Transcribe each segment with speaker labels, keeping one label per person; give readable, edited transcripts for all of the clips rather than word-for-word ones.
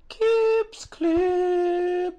Speaker 1: Keeps clips.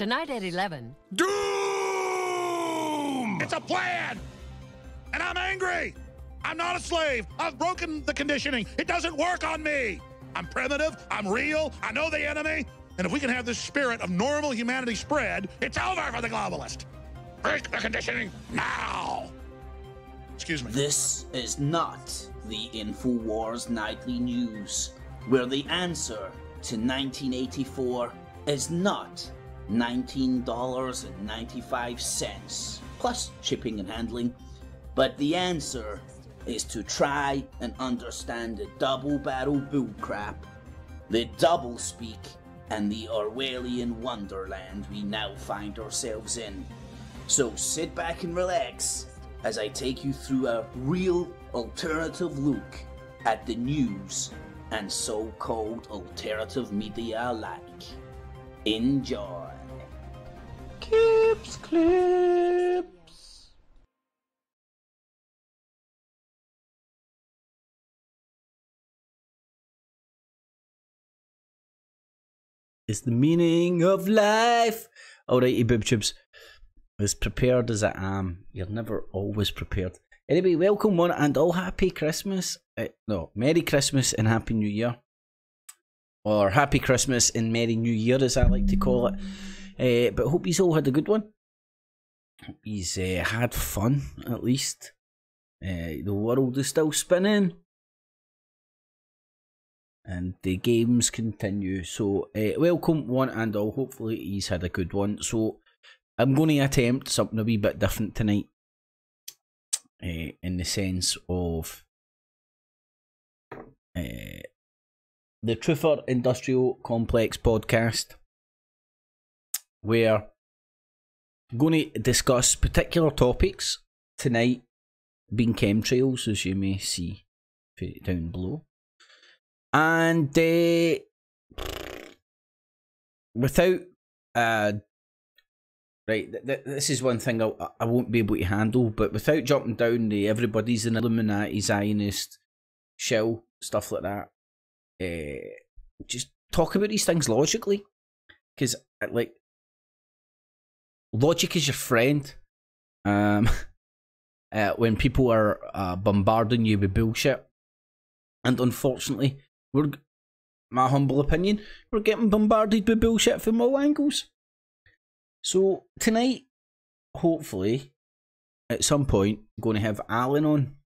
Speaker 2: Tonight at 11.
Speaker 3: Doom! It's a plan! And I'm angry! I'm not a slave! I've broken the conditioning! It doesn't work on me! I'm primitive, I'm real, I know the enemy, and if we can have this spirit of normal humanity spread, it's over for the globalist! Break the conditioning now! Excuse me.
Speaker 4: This is not the InfoWars Nightly News, where the answer to 1984 is not $19.95 plus shipping and handling, but the answer is to try and understand the double-barrel bullcrap, the double-speak, and the Orwellian wonderland we now find ourselves in. So sit back and relax as I take you through a real alternative look at the news and so-called alternative media alike. Enjoy.
Speaker 1: Clips, clips.
Speaker 5: Is the meaning of life. Alrighty, boob tubes. As prepared as I am, you're never always prepared. Anyway, welcome one and all. Happy Christmas. Merry Christmas and Happy New Year. Or Happy Christmas and Merry New Year, as I like to call it. But hope he's all had a good one. Hope he's had fun, at least. The world is still spinning. And the games continue. So, welcome one and all. Hopefully he's had a good one. So, I'm going to attempt something a wee bit different tonight. In the sense of the Truther Industrial Complex podcast, where I'm going to discuss particular topics tonight, being chemtrails, as you may see down below. And without this is one thing I won't be able to handle, but without jumping down the everybody's an Illuminati, Zionist, shell, stuff like that, just talk about these things logically, because like logic is your friend. When people are bombarding you with bullshit, and unfortunately, my humble opinion, we're getting bombarded with bullshit from all angles. So tonight, hopefully, at some point, I'm going to have Alan on.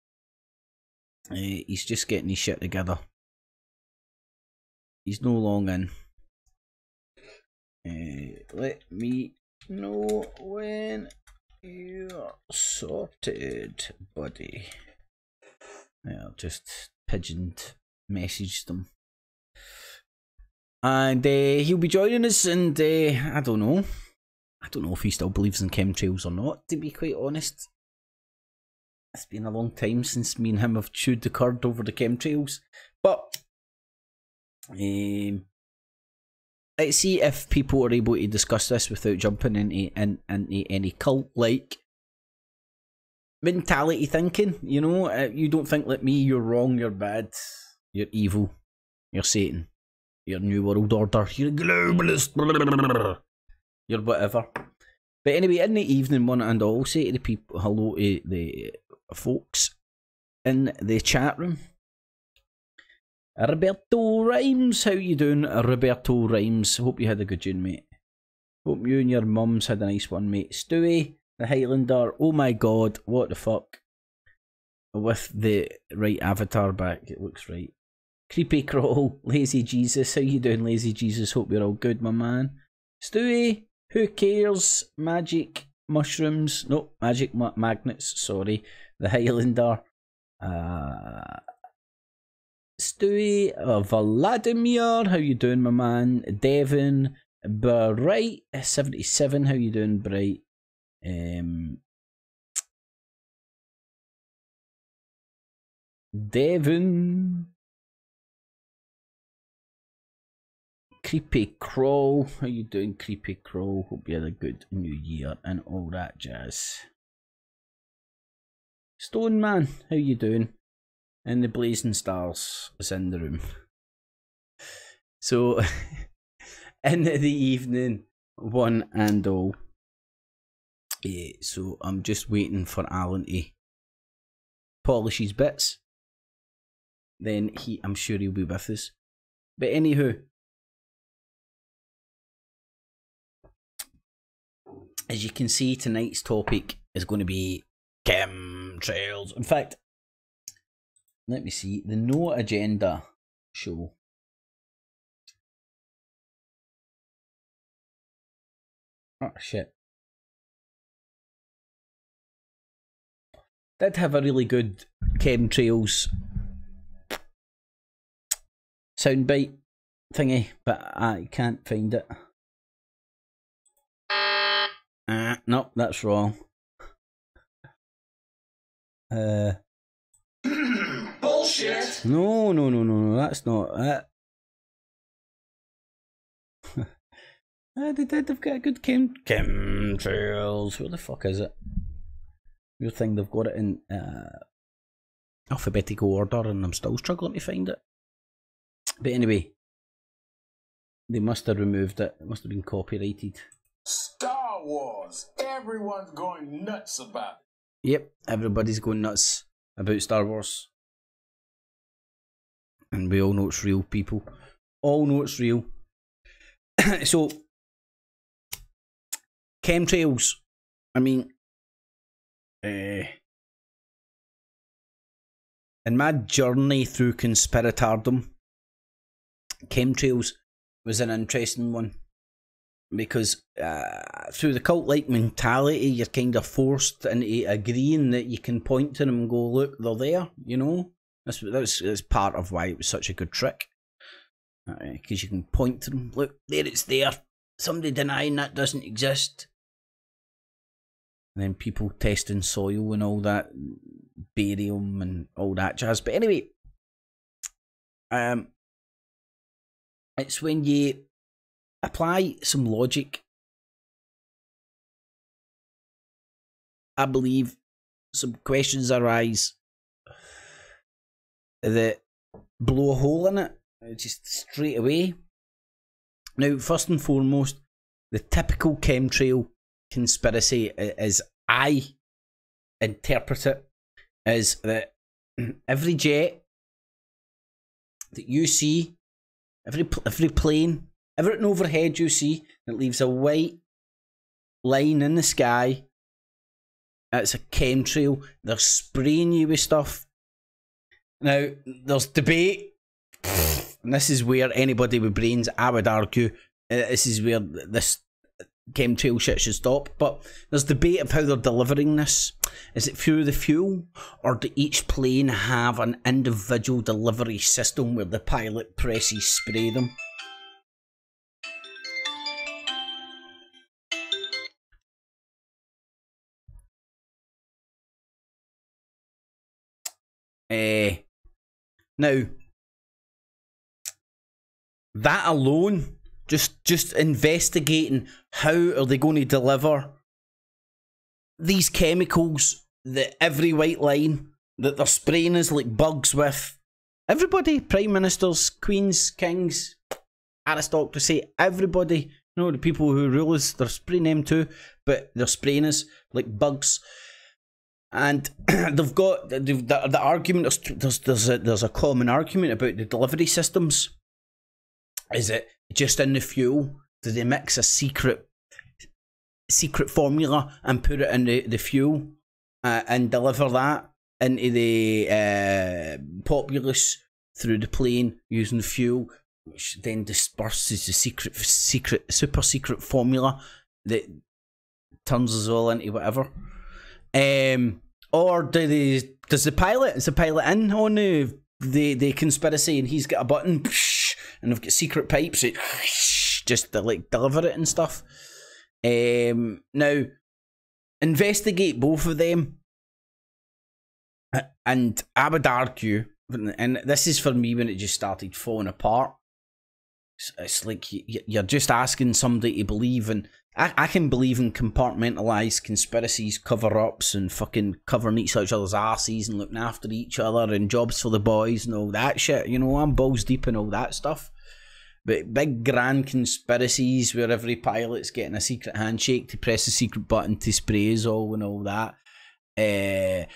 Speaker 5: He's just getting his shit together. He's no long in. Let me know when you're sorted, buddy. Yeah, just pigeoned messaged him. And he'll be joining us, and I don't know if he still believes in chemtrails or not, to be quite honest. It's been a long time since me and him have chewed the cud over the chemtrails. But let's see if people are able to discuss this without jumping into any cult-like mentality thinking. You know, you don't think like me, you're wrong, you're bad, you're evil, you're Satan, you're New World Order, you're globalist, you're whatever. But anyway, in the evening, one and all, say to the people, hello to the folks in the chat room. Roberto Rhymes, how you doing, Roberto Rhymes? Hope you had a good June, mate. Hope you and your mums had a nice one, mate. Stewie, the Highlander, oh my god, what the fuck? With the right avatar back, it looks right. Creepy Crawl, Lazy Jesus, how you doing, Lazy Jesus? Hope you're all good, my man. Stewie, who cares? Magic mushrooms, no, magic magnets, sorry. The Highlander. Stewie, Vladimir, how you doing, my man? Devon, Bright, 77, how you doing, Bright? Devon. Creepy Crawl, how you doing, Creepy Crawl? Hope you had a good new year and all that jazz. Stone Man, how you doing? And the Blazing Stars is in the room. So, in the evening, one and all. Yeah, so I'm just waiting for Alan to polish his bits. Then I'm sure he'll be with us. But anywho, as you can see, tonight's topic is going to be chemtrails. In fact, let me see, the No Agenda show. Oh shit. Did have a really good chemtrails soundbite thingy, but I can't find it. Nope, that's wrong.
Speaker 1: Bullshit.
Speaker 5: No, that's not it. They did, they've got a good chemtrails. Where the fuck is it? Your thing, they've got it in alphabetical order and I'm still struggling to find it. But anyway, they must have removed it. It must have been copyrighted.
Speaker 1: Star Wars. Everyone's going nuts about it.
Speaker 5: Yep, everybody's going nuts about Star Wars. And we all know it's real, people. All know it's real. So, chemtrails. I mean, in my journey through conspiratardom, chemtrails was an interesting one. Because through the cult-like mentality, you're kind of forced into agreeing that you can point to them and go, look, they're there, you know? That's part of why it was such a good trick. Because you can point to them, look, there it's there. Somebody denying that doesn't exist. And then people testing soil and all that, barium and all that jazz. But anyway, it's when you apply some logic, I believe some questions arise that blow a hole in it, just straight away. Now, first and foremost, the typical chemtrail conspiracy, as I interpret it, is that every jet that you see, every plane, everything overhead you see that leaves a white line in the sky, it's a chemtrail. They're spraying you with stuff. Now, there's debate, and this is where anybody with brains, I would argue, this is where this chemtrail shit should stop. But there's debate of how they're delivering this. Is it through the fuel, or do each plane have an individual delivery system where the pilot presses spray them? Now, that alone, just investigating how are they going to deliver these chemicals that every white line that they're spraying us like bugs with. Everybody, prime ministers, queens, kings, aristocracy, everybody, you know, the people who rule us, they're spraying them too, but they're spraying us like bugs. And they've got the argument. There's a common argument about the delivery systems. Is it just in the fuel? Do they mix a secret formula and put it in the fuel and deliver that into the populace through the plane using fuel, which then disperses the super secret formula that turns us all into whatever? Or is the pilot in on the conspiracy, and he's got a button and they've got secret pipes that just to like deliver it and stuff? Now, investigate both of them, and I would argue, and this is for me when it just started falling apart, it's like you're just asking somebody to believe in. I can believe in compartmentalised conspiracies, cover-ups, and fucking covering each other's arses and looking after each other and jobs for the boys and all that shit. You know, I'm balls deep in all that stuff. But big grand conspiracies where every pilot's getting a secret handshake to press a secret button to spray us all and all that. And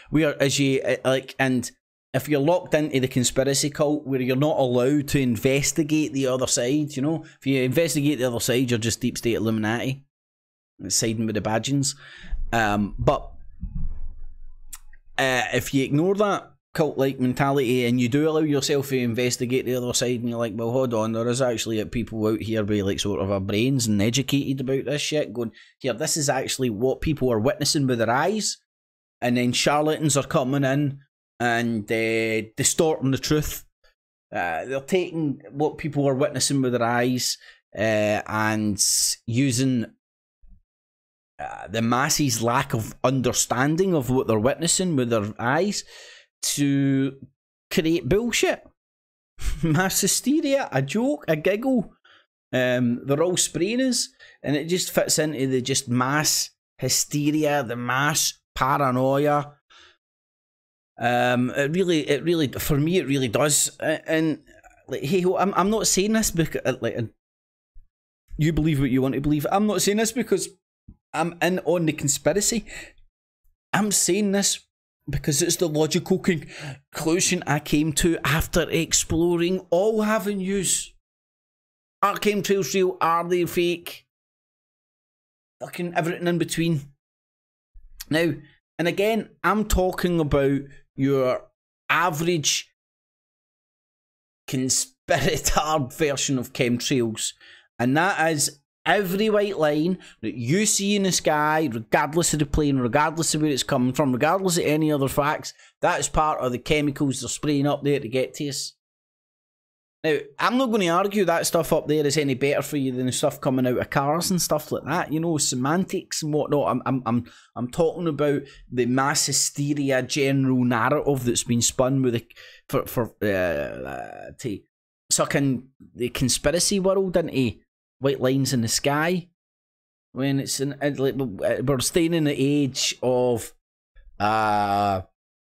Speaker 5: if you're locked into the conspiracy cult where you're not allowed to investigate the other side, you know, if you investigate the other side, you're just deep state Illuminati, siding with the Badgians. But if you ignore that cult-like mentality and you do allow yourself to investigate the other side, and you're like, well, hold on, there is actually people out here with like sort of our brains and educated about this shit, going, here, this is actually what people are witnessing with their eyes, and then charlatans are coming in and distorting the truth. They're taking what people are witnessing with their eyes and using the masses' lack of understanding of what they're witnessing with their eyes to create bullshit. Mass hysteria, a joke, a giggle. They're all spraying us, and it just fits into the just mass hysteria, the mass paranoia. It really, for me, it really does. And like, hey, I'm not saying this because you believe what you want to believe. I'm not saying this because I'm in on the conspiracy. I'm saying this because it's the logical conclusion I came to after exploring all avenues. Are chemtrails real? Are they fake? Fucking everything in between. Now, and again, I'm talking about your average conspiratard version of chemtrails, and that is every white line that you see in the sky, regardless of the plane, regardless of where it's coming from, regardless of any other facts, that is part of the chemicals they're spraying up there to get to us. Now, I'm not going to argue that stuff up there is any better for you than the stuff coming out of cars and stuff like that. You know, semantics and whatnot. I'm talking about the mass hysteria general narrative that's been spun with to sucking the conspiracy world into white lines in the sky. When it's we're staying in the age of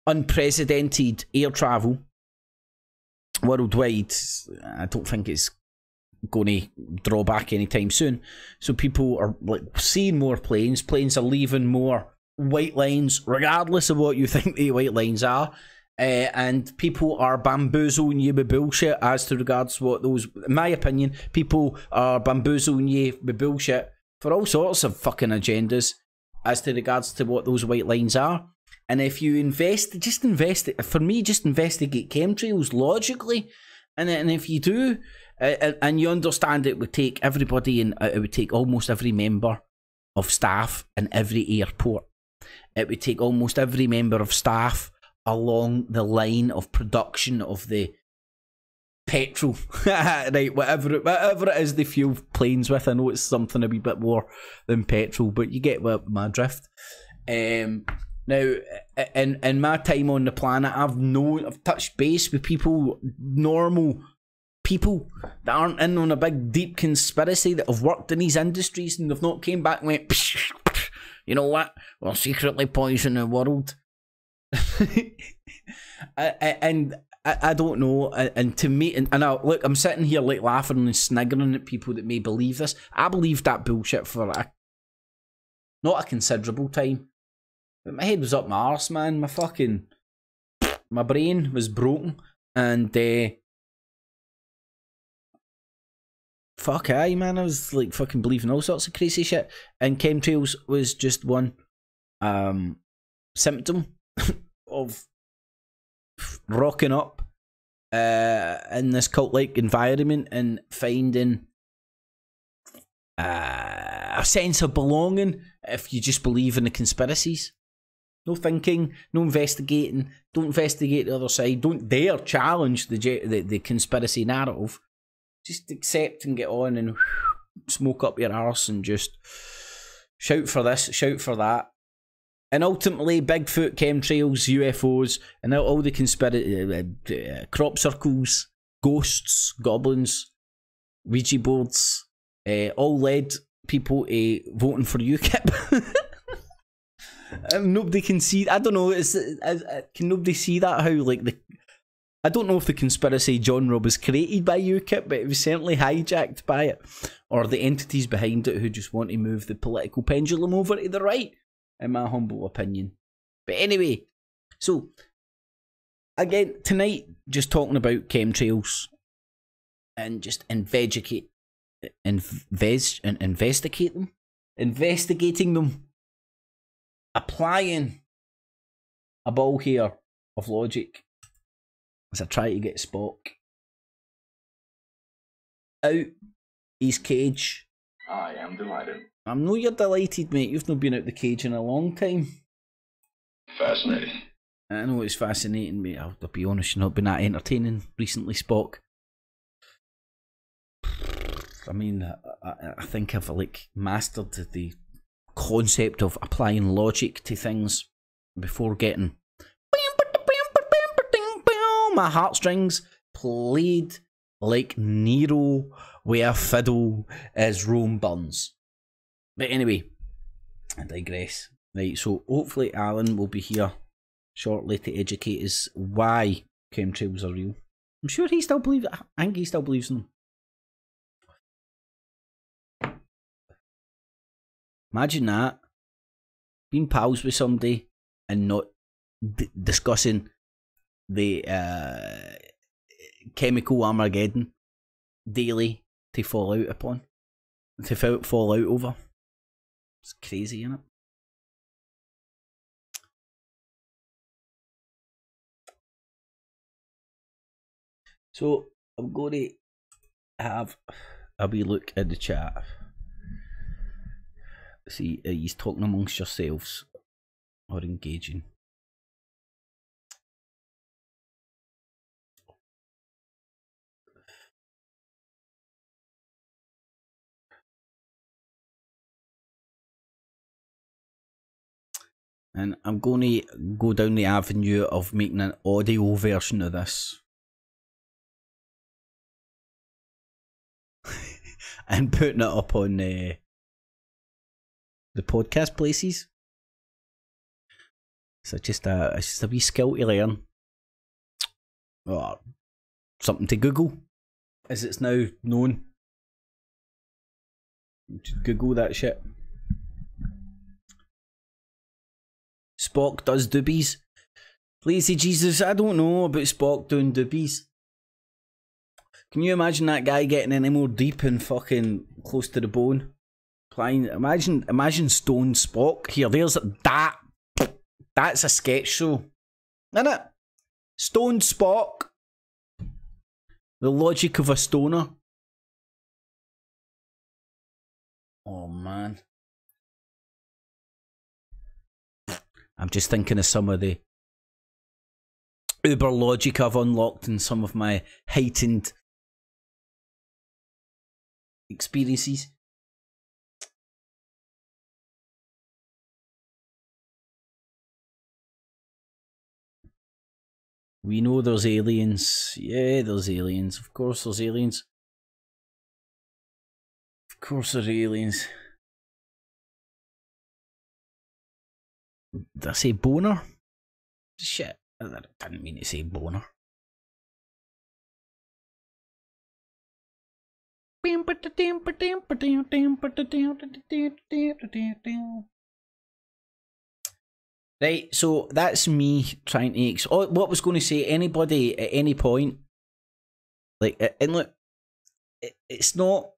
Speaker 5: unprecedented air travel worldwide. I don't think it's going to draw back anytime soon. So people are like seeing more planes. Planes are leaving more white lines, regardless of what you think the white lines are. And people are bamboozling you with bullshit as to regards what those, in my opinion, people are bamboozling you with bullshit for all sorts of fucking agendas as to regards to what those white lines are. And if you just investigate chemtrails logically, and if you do, and you understand it would take everybody, and it would take almost every member of staff in every airport. It would take almost every member of staff along the line of production of the petrol, right? Whatever it is they fuel planes with. I know it's something a wee bit more than petrol, but you get my drift. Now, in my time on the planet, I've touched base with people, normal people that aren't in on a big deep conspiracy, that have worked in these industries and they've not came back and went, you know what, we're secretly poisoning the world. And I don't know, and to me, and look, I'm sitting here like laughing and sniggering at people that may believe this. I believed that bullshit for not a considerable time. But my head was up my arse, man. My brain was broken, and fuck aye, man. I was like fucking believing all sorts of crazy shit, and chemtrails was just one symptom of rocking up in this cult-like environment and finding a sense of belonging if you just believe in the conspiracies. No thinking, no investigating. Don't investigate the other side. Don't dare challenge the conspiracy narrative. Just accept and get on and smoke up your arse and just shout for this, shout for that. And ultimately, Bigfoot, chemtrails, UFOs, and all the conspiracy, crop circles, ghosts, goblins, Ouija boards, all led people voting for UKIP. Nobody can see. I don't know. Can nobody see that? How like I don't know if the conspiracy genre was created by UKIP, but it was certainly hijacked by it, or the entities behind it who just want to move the political pendulum over to the right, in my humble opinion. But anyway, so again tonight, just talking about chemtrails and just investigating them, applying a ball here of logic as I try to get Spock out his cage.
Speaker 2: I am delighted.
Speaker 5: I know you're delighted, mate. You've not been out the cage in a long time.
Speaker 2: Fascinating.
Speaker 5: I know it's fascinating, mate. I'll be honest, you've not been that entertaining recently, Spock. I mean, I think I've like mastered the concept of applying logic to things before getting my heartstrings played like Nero with a fiddle as Rome burns. But anyway, I digress. Right, so hopefully Alan will be here shortly to educate us why chemtrails are real. I'm sure he still believes it. I think he still believes in them. Imagine that. Being pals with somebody and not discussing the chemical Armageddon daily to fall out upon. To fall out over. It's crazy, isn't it? So I'm going to have a wee look at the chat. See, he's talking amongst yourselves or engaging. And I'm going to go down the avenue of making an audio version of this. And putting it up on the podcast places. So it's just a wee skill to learn. Or something to Google, as it's now known. Just Google that shit. Spock does doobies. Lazy Jesus, I don't know about Spock doing doobies. Can you imagine that guy getting any more deep and fucking close to the bone? Imagine Stone Spock. Here, there's that. That's a sketch show, isn't it? Stone Spock. The logic of a stoner. Oh man. I'm just thinking of some of the uber logic I've unlocked in some of my heightened experiences. We know there's aliens. Yeah, there's aliens. Of course there's aliens. Of course there's aliens. Did I say boner? Shit, I didn't mean to say boner. Right, so that's me trying to... what was going to say, anybody at any point, like, and look, it's not...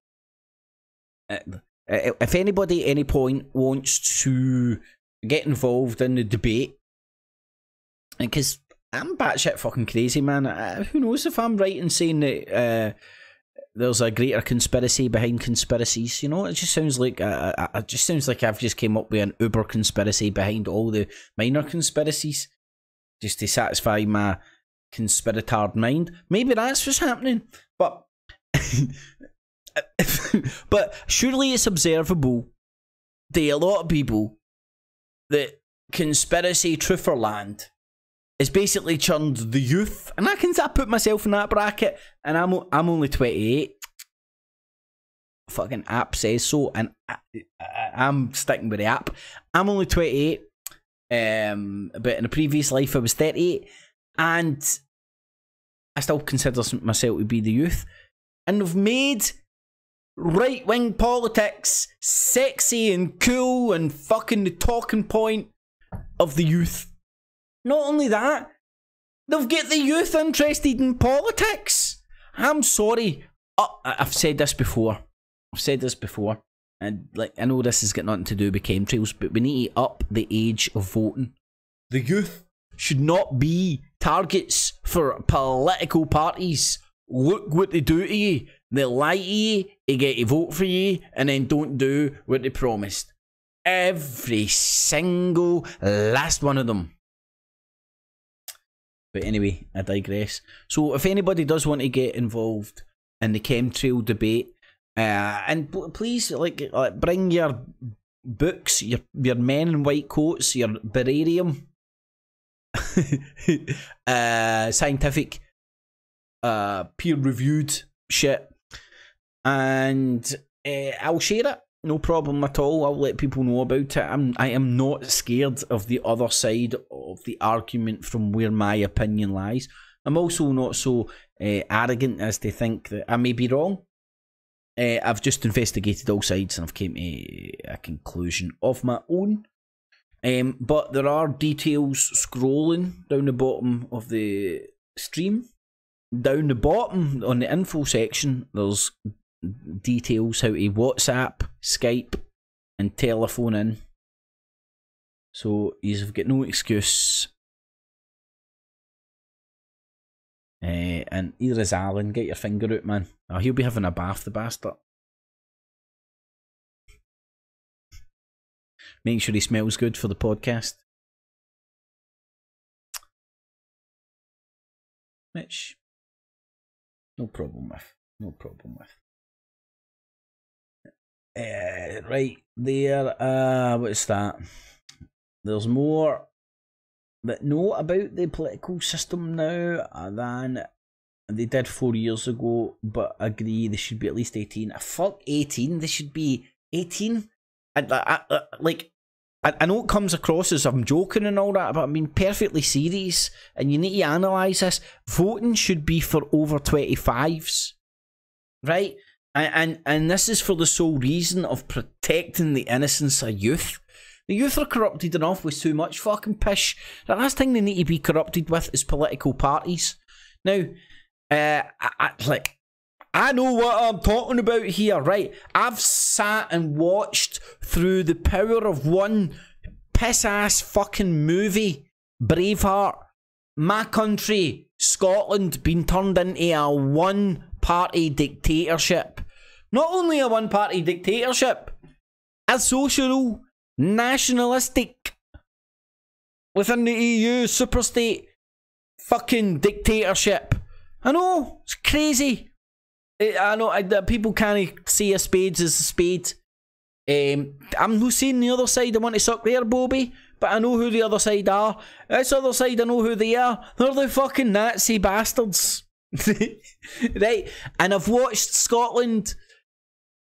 Speaker 5: if anybody at any point wants to get involved in the debate, because I'm batshit fucking crazy, man. Who knows if I'm right in saying that there's a greater conspiracy behind conspiracies? You know, it just sounds like it just sounds like I've just came up with an uber conspiracy behind all the minor conspiracies, just to satisfy my conspiratard mind. Maybe that's what's happening, but but surely it's observable to a lot of people that conspiracy trutherland is basically churned the youth, and I put myself in that bracket, and I'm only 28. Fucking app says so, and I'm sticking with the app. I'm only 28, but in a previous life I was 38, and I still consider myself to be the youth. And they've made right-wing politics sexy and cool and fucking the talking point of the youth. Not only that, they've got the youth interested in politics. I'm sorry. I've said this before. And like, I know this has got nothing to do with chemtrails, but we need to up the age of voting. The youth should not be targets for political parties. Look what they do to you. They lie to you, they get to vote for you, and then don't do what they promised. Every single last one of them. But anyway, I digress. So if anybody does want to get involved in the chemtrail debate, and please bring your books, your men in white coats, your beryllium, scientific, peer-reviewed shit, and I'll share it. No problem at all. I'll let people know about it. I am not scared of the other side of the argument from where my opinion lies. I'm also not so arrogant as to think that I may be wrong. I've just investigated all sides and I've came to a conclusion of my own. But there are details scrolling down the bottom of the stream. Down the bottom on the info section, there's details how to WhatsApp, Skype, and telephone in. So you've got no excuse. And here is Alan. Get your finger out, man. Oh, he'll be having a bath, the bastard. Make sure he smells good for the podcast. Which, no problem with. No problem with. Right there. What's that? There's more that know about the political system now than they did 4 years ago, but agree they should be at least 18. Fuck 18. They should be 18. I know it comes across as I'm joking and all that, but I'm being perfectly serious, and you need to analyse this. Voting should be for over 25s, right? And this is for the sole reason of protecting the innocence of youth. The youth are corrupted enough with too much fucking pish. The last thing they need to be corrupted with is political parties. Now, I know what I'm talking about here, right? I've sat and watched through the power of one piss-ass fucking movie, Braveheart, my country, Scotland, being turned into a one-party dictatorship. Not only a one-party dictatorship, a social, nationalistic, within the EU, superstate fucking dictatorship. I know, it's crazy. I know people can't see a spade as a spade. I'm not saying the other side I want to suck their bobby, but I know who the other side are. This other side I know who they are. They're the fucking Nazi bastards. Right? And I've watched Scotland.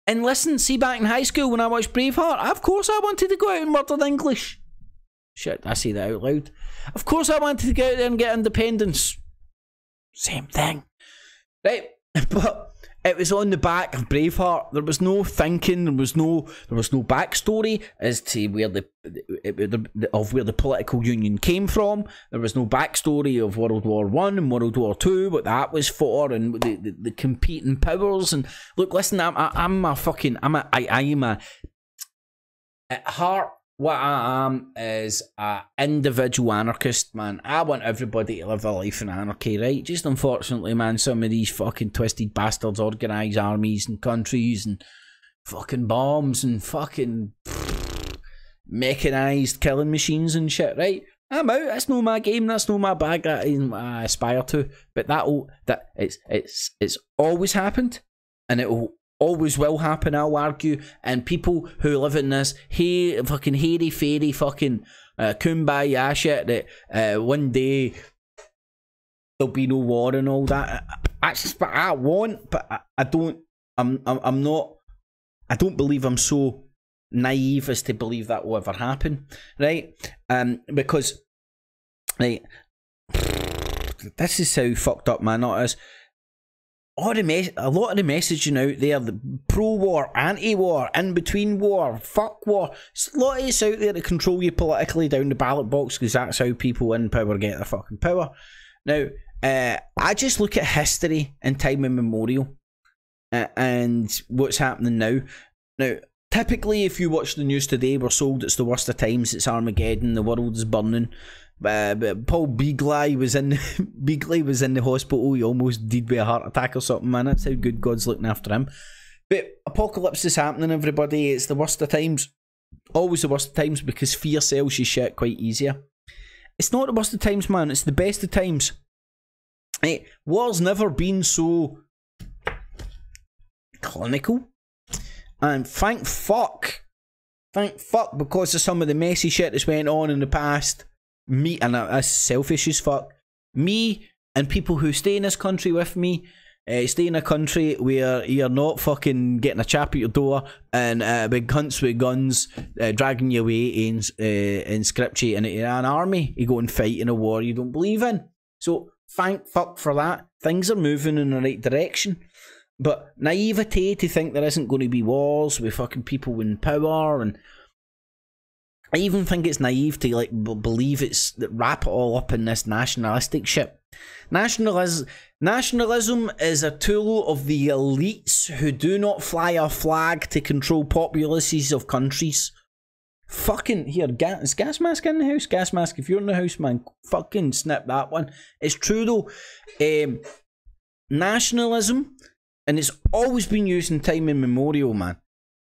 Speaker 5: And listen, see, back in high school when I watched Braveheart, of course I wanted to go out and murder the English. Shit, I say that out loud. Of course I wanted to go out there and get independence. Same thing. Right? But it was on the back of Braveheart. There was no thinking. There was no backstory as to where the political union came from. There was no backstory of World War I and World War II, what that was for, and the competing powers. And look, listen, at heart, what I am is an individual anarchist, man. I want everybody to live a life in anarchy, right? Just unfortunately, man, some of these fucking twisted bastards organise armies and countries and fucking bombs and fucking mechanised killing machines and shit, right? I'm out. That's not my game. That's not my bag. That isn't what I aspire to. But it's always happened, and it will always will happen, I'll argue. And people who live in this fucking hairy fairy fucking kumbaya shit that one day there'll be no war and all that. That's just what I want, but I don't. I'm not. I don't believe I'm so naive as to believe that will ever happen, right? Because, right, this is how fucked up, man. Not as a lot of the messaging out there, the pro-war, anti-war, in-between war, fuck war. A lot of it's out there to control you politically down the ballot box, because that's how people in power get their fucking power. Now, I just look at history and time immemorial, and what's happening now. Now, typically, if you watch the news today, we're sold it's the worst of times, it's Armageddon, the world is burning. But Paul Beagley was in the hospital. He almost died by a heart attack or something, man. That's how good God's looking after him. But apocalypse is happening, everybody. It's the worst of times. Always the worst of times, because fear sells you shit quite easier. It's not the worst of times, man. It's the best of times. War's never been so clinical. And thank fuck, because of some of the messy shit that's went on in the past. Me, and that's selfish as fuck, me and people who stay in this country with me, stay in a country where you're not fucking getting a chap at your door and big cunts with guns dragging you away in script you into an army. You go and fight in a war you don't believe in. So thank fuck for that. Things are moving in the right direction. But naivety to think there isn't going to be wars with fucking people in power, and I even think it's naive to like believe it's wrap it all up in this nationalistic shit. Nationalism is a tool of the elites who do not fly a flag to control populaces of countries. Fucking here, is gas mask in the house? Gas mask, if you're in the house, man, fucking snip that one. It's true though. Nationalism, and it's always been used in time immemorial, man.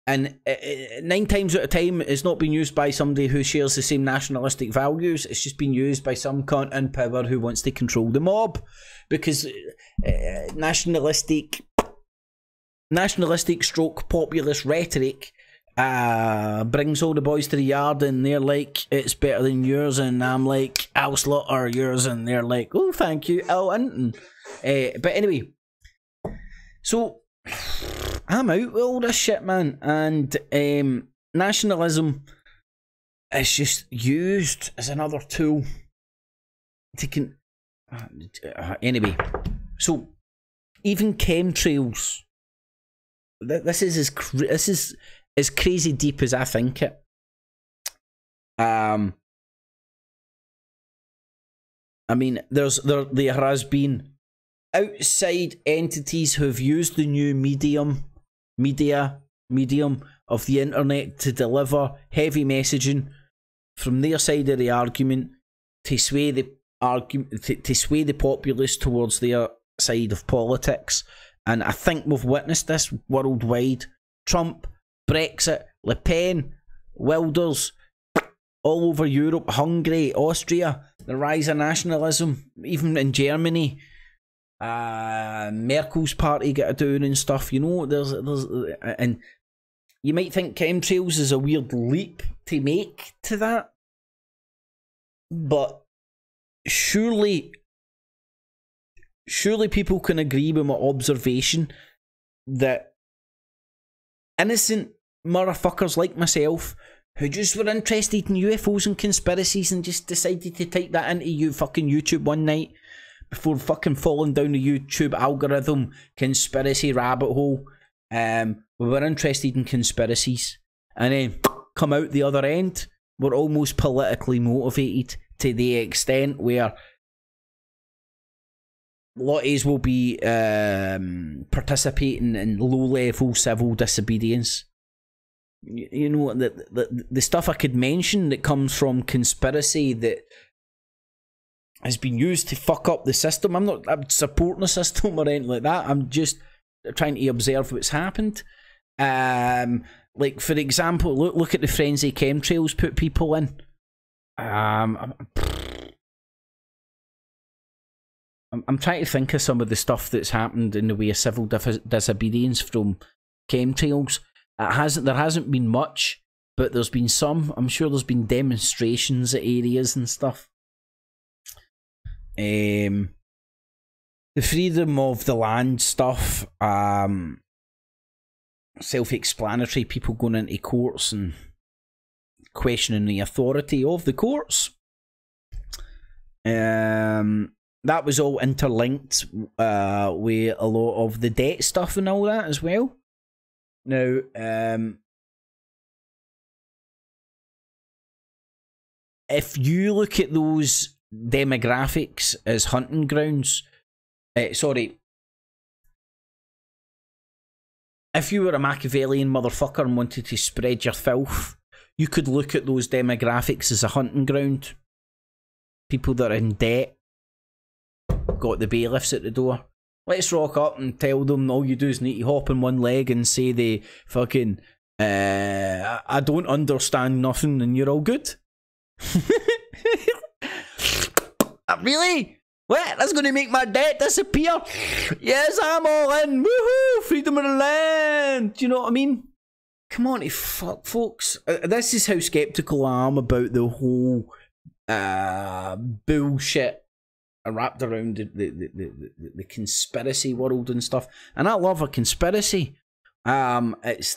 Speaker 5: And 9 times out of time, it's not been used by somebody who shares the same nationalistic values. It's just been used by some cunt in power who wants to control the mob. Because nationalistic stroke populist rhetoric brings all the boys to the yard, and they're like, it's better than yours, and I'm like, I'll slaughter yours, and they're like, oh, thank you, I'll int. But anyway, so I'm out with all this shit, man, and nationalism is just used as another tool to anyway, so even chemtrails, this is as crazy deep as I think it. I mean, there has been outside entities who have used the new medium of the internet to deliver heavy messaging from their side of the argument to sway the populace towards their side of politics. And I think we've witnessed this worldwide. Trump, Brexit, Le Pen, Wilders, all over Europe, Hungary, Austria, the rise of nationalism, even in Germany. Merkel's party get it doing and stuff, you know. There's and you might think chemtrails is a weird leap to make to that, but surely people can agree with my observation that innocent motherfuckers like myself who just were interested in UFOs and conspiracies and just decided to type that into fucking YouTube one night before fucking falling down the YouTube algorithm conspiracy rabbit hole. We were interested in conspiracies, and then come out the other end, we're almost politically motivated to the extent where lotties will be participating in low-level civil disobedience. You know, the stuff I could mention that comes from conspiracy that has been used to fuck up the system. I'm supporting the system or anything like that. I'm just trying to observe what's happened. Like, for example, look at the frenzy chemtrails put people in. I'm trying to think of some of the stuff that's happened in the way of civil disobedience from chemtrails. There hasn't been much, but there's been some. I'm sure there's been demonstrations at areas and stuff. The freedom of the land stuff, self-explanatory, people going into courts and questioning the authority of the courts. The that was all interlinked with a lot of the debt stuff and all that as well. Now, if you look at those demographics as hunting grounds, sorry, if you were a Machiavellian motherfucker and wanted to spread your filth, you could look at those demographics as a hunting ground. People that are in debt, got the bailiffs at the door. Let's rock up and tell them all you do is need to hop on one leg and say they fucking, I don't understand nothing and you're all good. Really? What? That's going to make my debt disappear? Yes, I'm all in. Woohoo! Freedom of the land. Do you know what I mean? Come on, fuck, folks. This is how skeptical I am about the whole bullshit wrapped around the conspiracy world and stuff. And I love a conspiracy. It's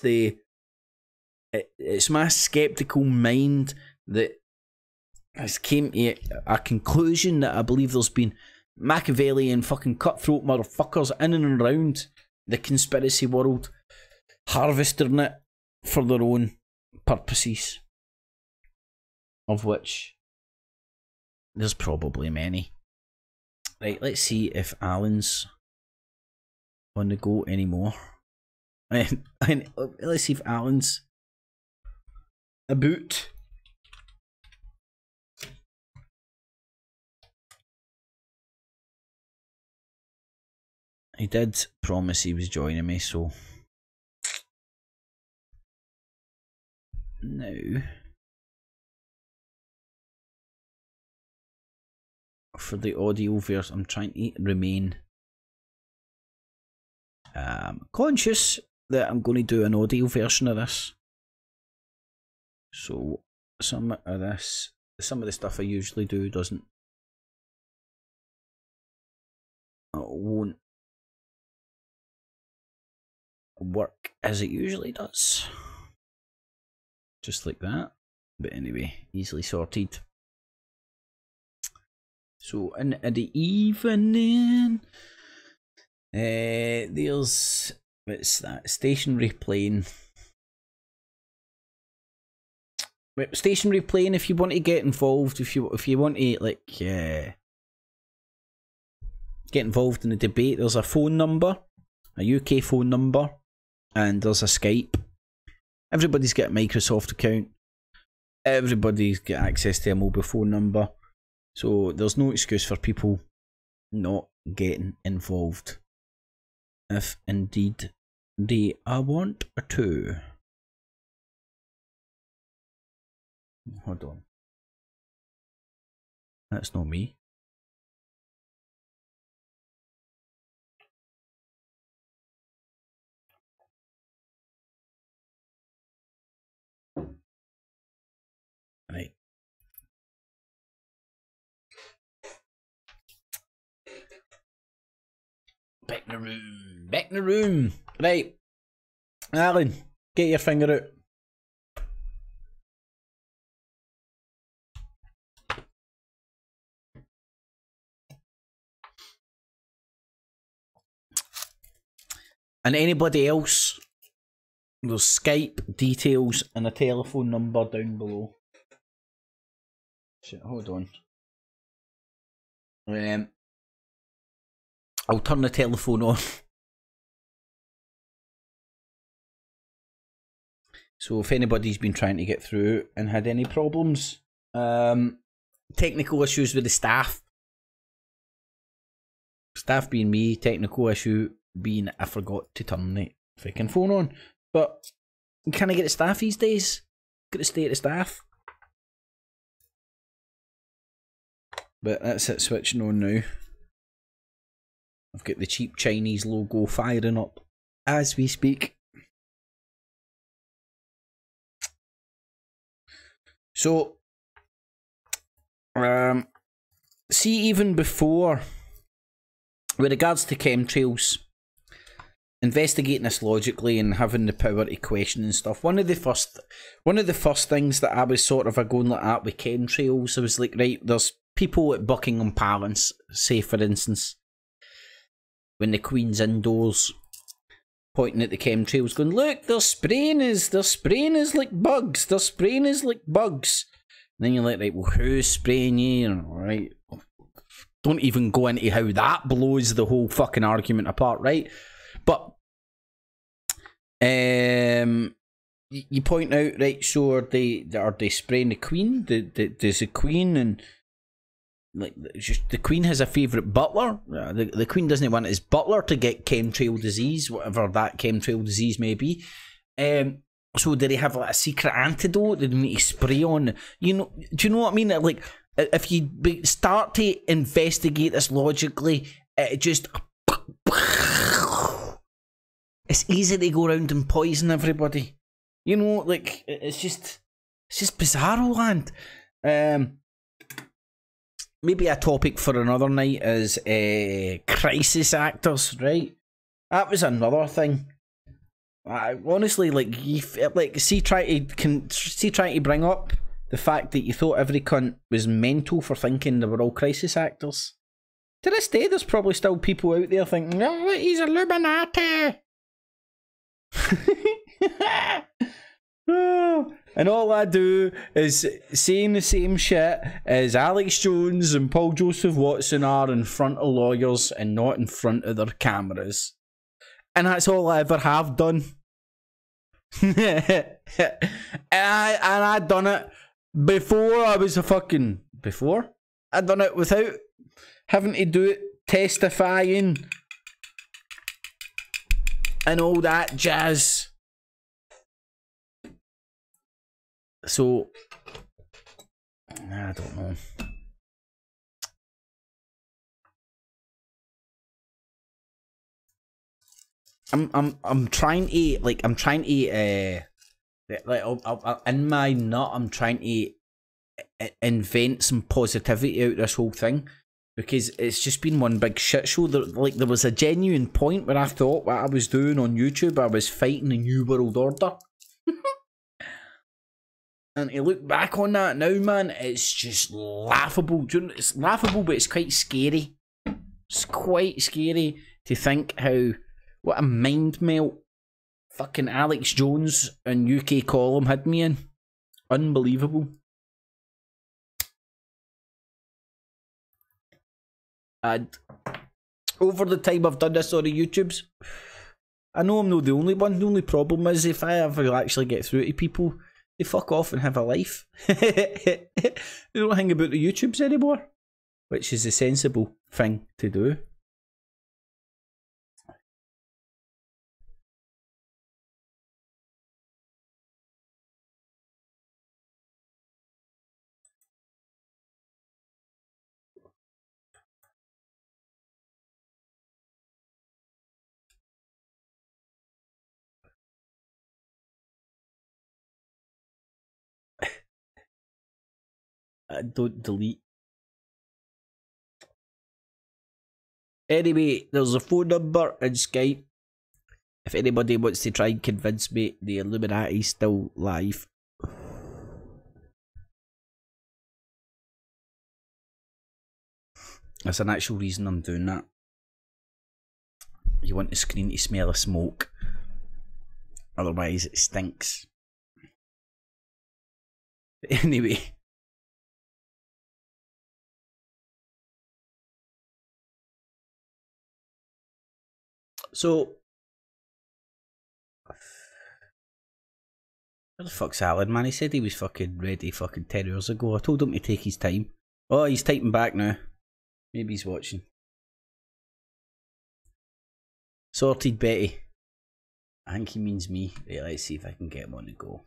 Speaker 5: my skeptical mind that has came to a conclusion that I believe there's been Machiavellian fucking cutthroat motherfuckers in and around the conspiracy world, harvesting it for their own purposes, of which there's probably many. Right, let's see if Alan's on the go anymore. And let's see if Alan's about. He did promise he was joining me, so now for the audio verse, I'm trying to remain conscious that I'm going to do an audio version of this. So some of the stuff I usually do won't work as it usually does. Just like that. But anyway, easily sorted. So in the evening, there's, what's that? Stationary plane. Stationary plane. If you want to get involved, if you want to like get involved in the debate, there's a phone number, a UK phone number, and there's a Skype. Everybody's got a Microsoft account. Everybody's got access to a mobile phone number. So there's no excuse for people not getting involved, if indeed they want to. Hold on. That's not me. Right. Back in the room. Back in the room. Right. Alan, get your finger out. And anybody else, there's Skype details and a telephone number down below. Shit, hold on. I'll turn the telephone on. So if anybody's been trying to get through and had any problems, technical issues with the staff being me, technical issue being I forgot to turn the freaking phone on. But can I get the staff these days? Got to stay at the staff. But that's it, switching on now. I've got the cheap Chinese logo firing up as we speak. So, see, even before, with regards to chemtrails, investigating this logically and having the power to question and stuff, one of the first things that I was sort of going like that with chemtrails, I was like, right, there's people at Buckingham Palace, say for instance, when the Queen's indoors, pointing at the chemtrails, going, look, they're spraying us like bugs, they're spraying us like bugs. And then you're like, right, well, who's spraying you? Right? Don't even go into how that blows the whole fucking argument apart, right? But you point out, right, so are they spraying the Queen? Does the Queen and like just the Queen has a favourite butler? The Queen doesn't want his butler to get chemtrail disease, whatever that chemtrail disease may be. So do they have like a secret antidote that they need to spray on? You know, do you know what I mean? Like, if you start to investigate this logically, it just it's easy to go around and poison everybody. You know, like it's just bizarro land. Maybe a topic for another night is crisis actors, right? That was another thing. Honestly, like trying to bring up the fact that you thought every cunt was mental for thinking they were all crisis actors. To this day, there's probably still people out there thinking, oh, he's Illuminati. And all I do is saying the same shit as Alex Jones and Paul Joseph Watson are in front of lawyers and not in front of their cameras. And that's all I ever have done. and I done it before I was a fucking... Before? I done it without having to do it testifying and all that jazz. So, I don't know. I'm trying to in my nut, I'm trying to invent some positivity out of this whole thing, because it's just been one big shit show. There was a genuine point where I thought what I was doing on YouTube, I was fighting a new world order. And to look back on that now, man, it's just laughable. It's laughable, but it's quite scary. It's quite scary to think what a mind melt fucking Alex Jones and UK Column had me in. Unbelievable. And over the time I've done this on the YouTubes, I know I'm not the only one. The only problem is if I ever actually get through to people, they fuck off and have a life. They don't hang about the YouTubes anymore, which is a sensible thing to do. Don't delete. Anyway, there's a phone number in Skype. If anybody wants to try and convince me the Illuminati's still live. That's an actual reason I'm doing that. You want the screen to smell of smoke. Otherwise it stinks. Anyway. So, where the fuck's Alan, man? He said he was fucking ready fucking 10 hours ago. I told him to take his time. Oh, he's typing back now. Maybe he's watching. Sorted, Betty. I think he means me. Right, let's see if I can get him on the go.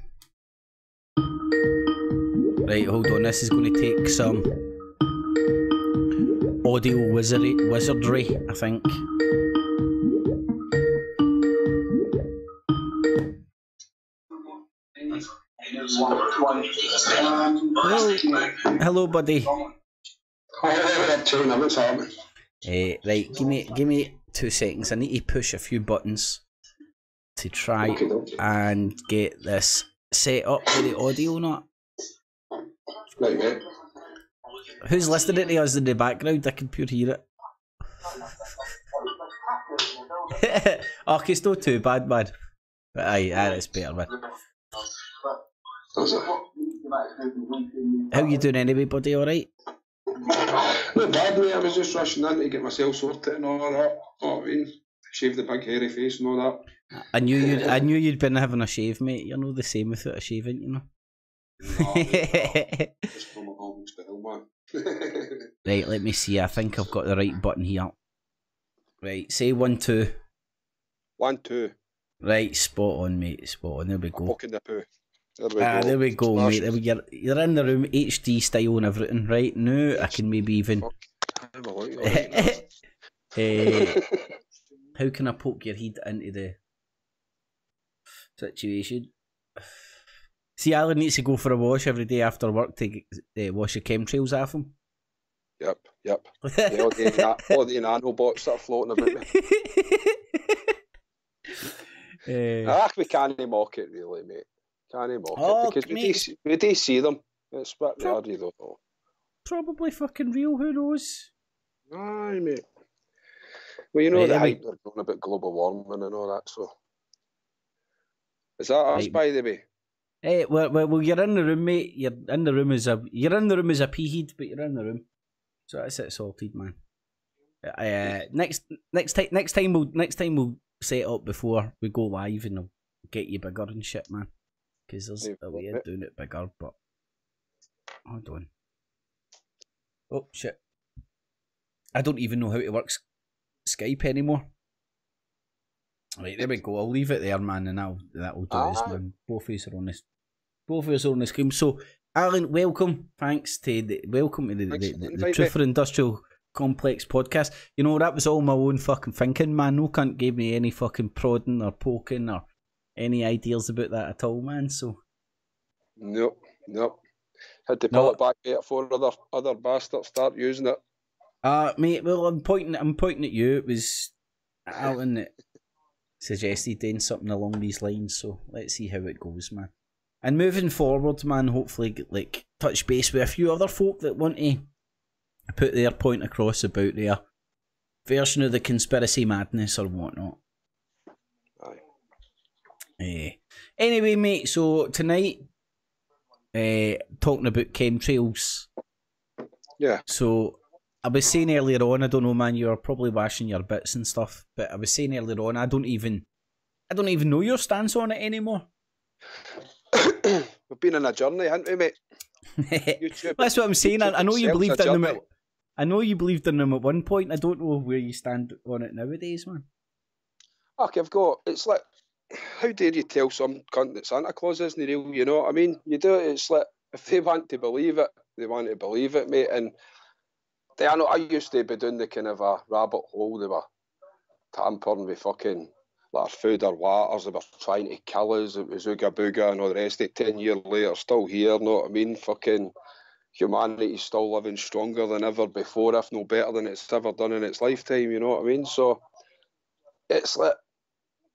Speaker 5: Right, hold on. This is going to take some audio wizardry, I think. Hello, buddy. Right, give me 2 seconds. I need to push a few buttons to try and get this set up with the audio, not.
Speaker 6: Right, mate.
Speaker 5: Who's listening to us in the background? I can pure hear it. Okay, it's not too bad, man. But aye, it's better, man. How you doing anyway, buddy? Alright?
Speaker 6: Not bad, mate. I was just rushing in to get myself sorted and all that. You know what I mean? Shave the big hairy face and all that.
Speaker 5: I knew you'd been having a shave, mate. You're not the same without a shaving, you know.
Speaker 6: No, it's from a golden spell, man.
Speaker 5: Right, let me see. I think I've got the right button here. Right, say 1, 2.
Speaker 6: 1, 2.
Speaker 5: Right, spot on, mate. Spot on. There we go.
Speaker 6: Walking the poo. There we go,
Speaker 5: mate. You're in the room, HD style and everything, right? Now I can maybe even. How can I poke your head into the situation? See, Alan needs to go for a wash every day after work to wash the chemtrails off him.
Speaker 6: Yep. Yeah, all the nanobots that are floating about me. We can't mock it, really, mate. Can't mock it because we do see them. It's what they are, you don't know.
Speaker 5: Probably fucking real. Who knows?
Speaker 6: Aye, mate. Well, you know the hype they're going about global warming and all that. So is that us, by the way?
Speaker 5: Hey, well, you're in the room, mate. You're in the room as a peahead, but you're in the room. So that's it, sorted, man. Next time we'll set it up before we go live, and I'll get you bigger and shit, man. Because there's a way of doing it bigger, but hold on. Oh shit! I don't even know how it works Skype anymore. Right, there we go. I'll leave it there, man, and that'll do this, man. Both of us are on this. Both of us are on the screen. So, Alan, welcome. Thanks to the Truth for Industrial Complex podcast. You know, that was all my own fucking thinking, man. No cunt gave me any fucking prodding or poking or any ideas about that at all, man. So,
Speaker 6: nope. Had to pull it back before other bastards start using it.
Speaker 5: Mate. Well, I'm pointing at you. It was Alan that suggested doing something along these lines. So let's see how it goes, man. And moving forward, man, hopefully, like, touch base with a few other folk that want to put their point across about their version of the conspiracy madness or whatnot. Aye. Anyway, mate, so tonight, talking about chemtrails.
Speaker 6: Yeah.
Speaker 5: So, I was saying earlier on, I don't know, man, you were probably washing your bits and stuff, but I was saying earlier on, I don't even know your stance on it anymore.
Speaker 6: We've been on a journey, haven't we, mate?
Speaker 5: That's what I'm saying. I know you believed in them. I know you believed in them at one point. I don't know where you stand on it nowadays, man.
Speaker 6: Okay, it's like, how dare you tell some cunt that Santa Claus isn't real? You know what I mean? You do it. It's like, if they want to believe it, they want to believe it, mate. And I used to be doing the kind of a rabbit hole. They were tampering with fucking like our food or waters. They were trying to kill us. It was Ooga Booga and all the rest of it. 10 years later, still here, know what I mean? Fucking humanity's still living stronger than ever before, if no better than it's ever done in its lifetime, you know what I mean? So it's like,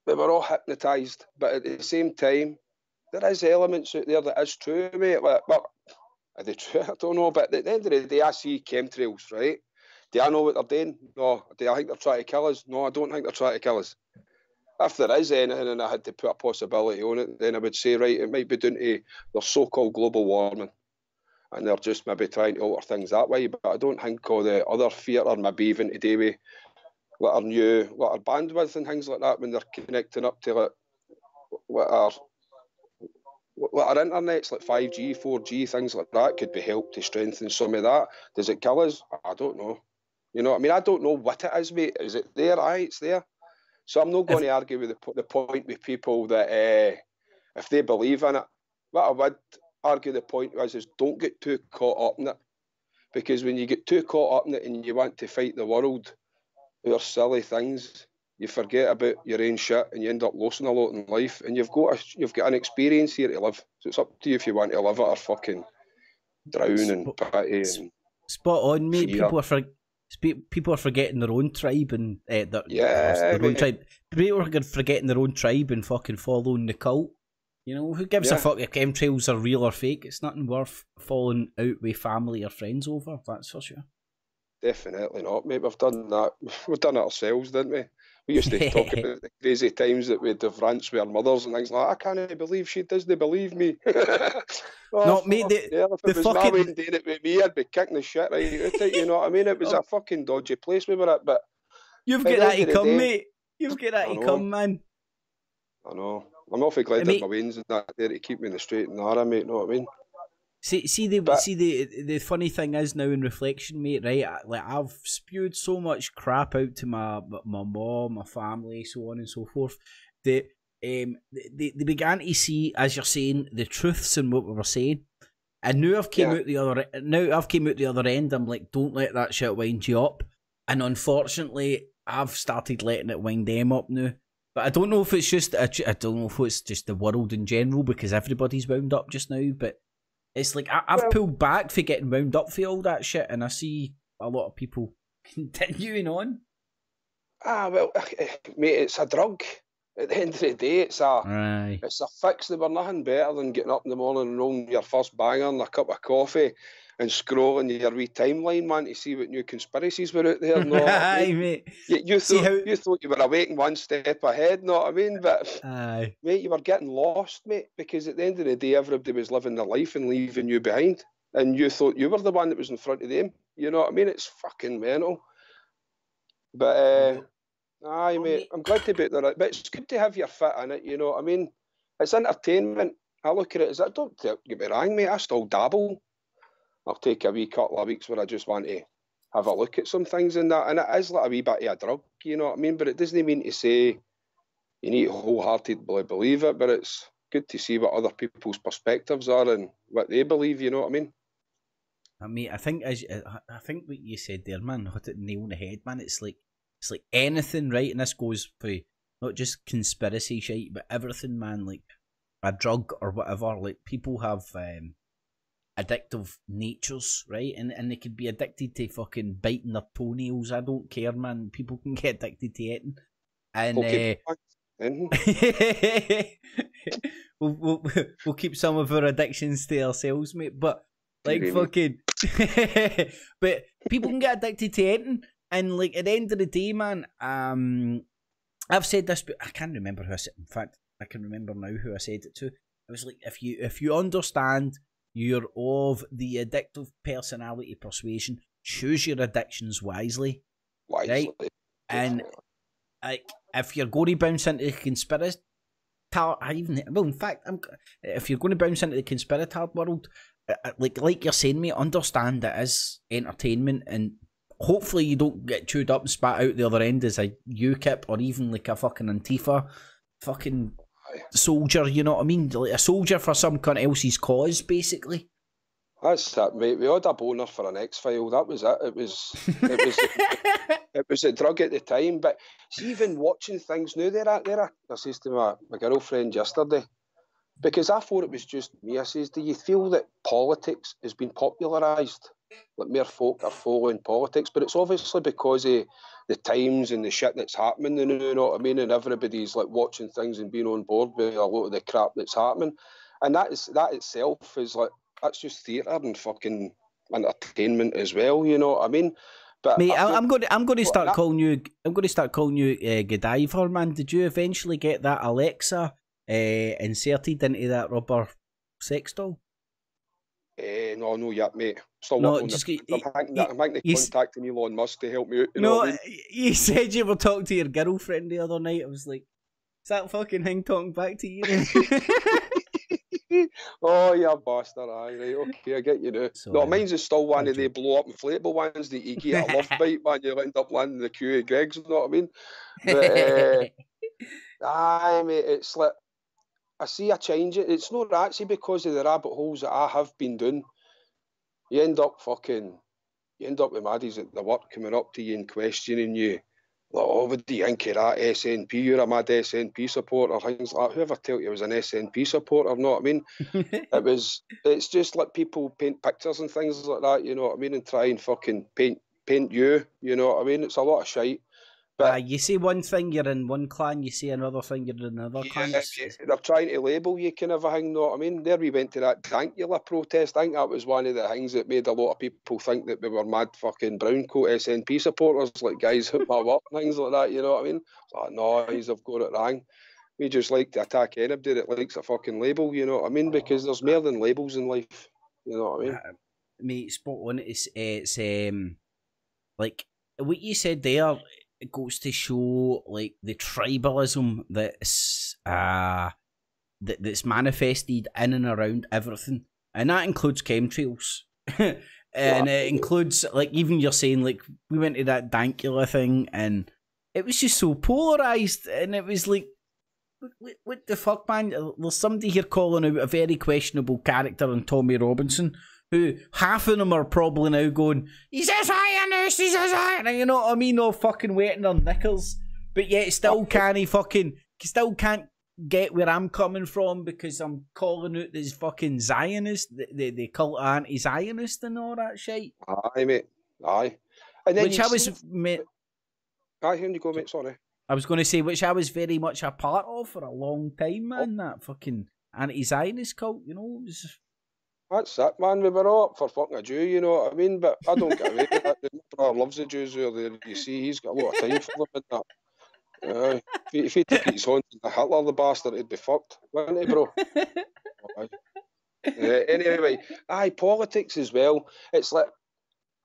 Speaker 6: we were all hypnotised, but at the same time, there is elements out there that is true, mate. Like, well, are they true? I don't know, but at the end of the day, I see chemtrails, right? Do I know what they're doing? No. Do I think they're trying to kill us? No, I don't think they're trying to kill us. If there is anything and I had to put a possibility on it, then I would say, right, it might be down to their so-called global warming. And they're just maybe trying to alter things that way. But I don't think all the other fear or maybe even today with what our bandwidth and things like that when they're connecting up to like what our internet's like 5G, 4G, things like that could be helped to strengthen some of that. Does it kill us? I don't know. You know what I mean? I don't know what it is, mate. Is it there? Aye, it's there. So I'm not going to argue with the point with people that if they believe in it, what I would argue the point is don't get too caught up in it. Because when you get too caught up in it and you want to fight the world over silly things, you forget about your own shit and you end up losing a lot in life. And you've got an experience here to live. So it's up to you if you want to live it or fucking drown and pity.
Speaker 5: Spot on, mate. People are forgetting their own tribe and their own tribe. People are forgetting their own tribe and fucking following the cult. You know, who gives a fuck if chemtrails are real or fake? It's nothing worth falling out with family or friends over, that's for sure.
Speaker 6: Definitely not, mate. We've done that. We've done it ourselves, didn't we? We used to talk about the crazy times that we'd have rants with our mothers and things like that. I can't believe she doesn't believe me.
Speaker 5: No, mate,
Speaker 6: if it was my way doing it with me, I'd be kicking the shit right out of it, you know what I mean? It was a fucking dodgy place we were at, but...
Speaker 5: You've got that to come, mate. You've got that to come, man.
Speaker 6: I know. I'm awfully glad that my wains and that there to keep me in the straight and narrow, mate, know what I mean?
Speaker 5: See the funny thing is now in reflection, mate, right? Like I've spewed so much crap out to my mom, my family, so on and so forth, that they began to see, as you're saying, the truths in what we were saying. And now I've came out the other end. I'm like, don't let that shit wind you up. And unfortunately, I've started letting it wind them up now. But I don't know if it's just the world in general, because everybody's wound up just now. But it's like I've pulled back for getting wound up for all that shit, and I see a lot of people continuing on.
Speaker 6: Well, mate, it's a drug. At the end of the day, it's a fix. They were nothing better than getting up in the morning and rolling your first banger and a cup of coffee and scrolling your wee timeline, man, to see what new conspiracies were out there. No,
Speaker 5: Aye, mate.
Speaker 6: You thought you were awake one step ahead, know what I mean? But, mate, you were getting lost, mate, because at the end of the day, everybody was living their life and leaving you behind. And you thought you were the one that was in front of them. You know what I mean? It's fucking mental. But, aye, mate, I'm glad to be there. But it's good to have your fit in it, you know what I mean? It's entertainment. I look at it as, don't get me wrong, mate, I still dabble. I'll take a wee couple of weeks where I just want to have a look at some things and that. And it is like a wee bit of a drug, you know what I mean? But it doesn't mean to say you need to wholeheartedly believe it, but it's good to see what other people's perspectives are and what they believe, you know what I mean?
Speaker 5: I mean, I think what you said there, man, hit it nail on the head, man. It's like anything, right? And this goes for not just conspiracy shit, but everything, man. Like a drug or whatever. Like people have addictive natures, right? And they could be addicted to fucking biting their toenails. I don't care, man. People can get addicted to eating. And we'll keep some of our addictions to ourselves, mate. But like fucking, but people can get addicted to eating. And like at the end of the day, man, I've said this, but I can't remember who I said. In fact, I can remember now who I said it to. It was like, if you understand you're of the addictive personality persuasion, choose your addictions wisely. Right? And like, if you're going to bounce into the conspiracy, in fact, if you're going to bounce into the conspiratard world, like you're saying, mate, understand it is entertainment, and hopefully you don't get chewed up and spat out the other end as a UKIP or even like a fucking Antifa fucking soldier, you know what I mean? Like a soldier for some kind of else's cause, basically.
Speaker 6: That's that, mate. We had a boner for an X-File. That was it. It was a drug at the time. But see, even watching things now, I says to my girlfriend yesterday, because I thought it was just me. I says, do you feel that politics has been popularised? Like more folk are following politics, but it's obviously because of the times and the shit that's happening, you know what I mean? And everybody's like watching things and being on board with a lot of the crap that's happening. And that itself is like, that's just theatre and fucking entertainment as well, you know what I mean? But
Speaker 5: mate, I'm going to start calling you Godiva, man. Did you eventually get that Alexa inserted into that rubber sex doll?
Speaker 6: No yet, mate. Still
Speaker 5: no,
Speaker 6: I'm contacting Elon Musk to help me out. You know what I mean?
Speaker 5: You said you were talking to your girlfriend the other night. I was like, is that fucking thing talking back to you?
Speaker 6: Oh, you bastard. Aye, right, okay, I get you now. Sorry. No, mine's is still one of the blow up inflatable ones that you get a love bite, man. You end up landing the queue of Greg's, you know what I mean? But, aye, mate, it's like, I see a change. It's not actually because of the rabbit holes that I have been doing. You end up with maddies at the work coming up to you and questioning you. Like, oh, what do you think of that SNP? You're a mad SNP supporter, things like that. Whoever tell you I was an SNP supporter, you know what I mean? It's just like people paint pictures and things like that, you know what I mean? And try and fucking paint you, you know what I mean? It's a lot of shite. But
Speaker 5: you say one thing, you're in one clan, you say another thing, you're in another clan.
Speaker 6: they're trying to label you kind of a thing, know what I mean? There we went to that Dankula protest. I think that was one of the things that made a lot of people think that we were mad fucking browncoat SNP supporters, like guys who mob up and things like that, you know what I mean? It's like, no, have got it wrong. We just like to attack anybody that likes a fucking label, you know what I mean? Because there's more than labels in life, you know what I mean?
Speaker 5: Mate, spot on. It's like what you said there. It goes to show like the tribalism that's manifested in and around everything, and that includes chemtrails, and it includes like even you're saying like we went to that Dankula thing, and it was just so polarized, and it was like. What the fuck, man? There's somebody here calling out a very questionable character in Tommy Robinson, who half of them are probably now going, he's a Zionist, he's a Zionist, you know what I mean? All fucking waiting on knickers, but yet still can't get where I'm coming from because I'm calling out this fucking Zionist, the cult of anti-Zionist and all that shit.
Speaker 6: Aye, mate. Aye. And then
Speaker 5: which I was...
Speaker 6: Aye, here you go, mate, sorry.
Speaker 5: I was going to say, which I was very much a part of for a long time, man. That fucking anti-Zionist cult, you know.
Speaker 6: That's it, man. We were all up for fucking a Jew, you know what I mean? But I don't get away with that. My brother loves the Jews there. You see, he's got a lot of time for them and that. If he took his horns to Hitler, the bastard, he'd be fucked, wouldn't he, bro? Anyway, politics as well. It's like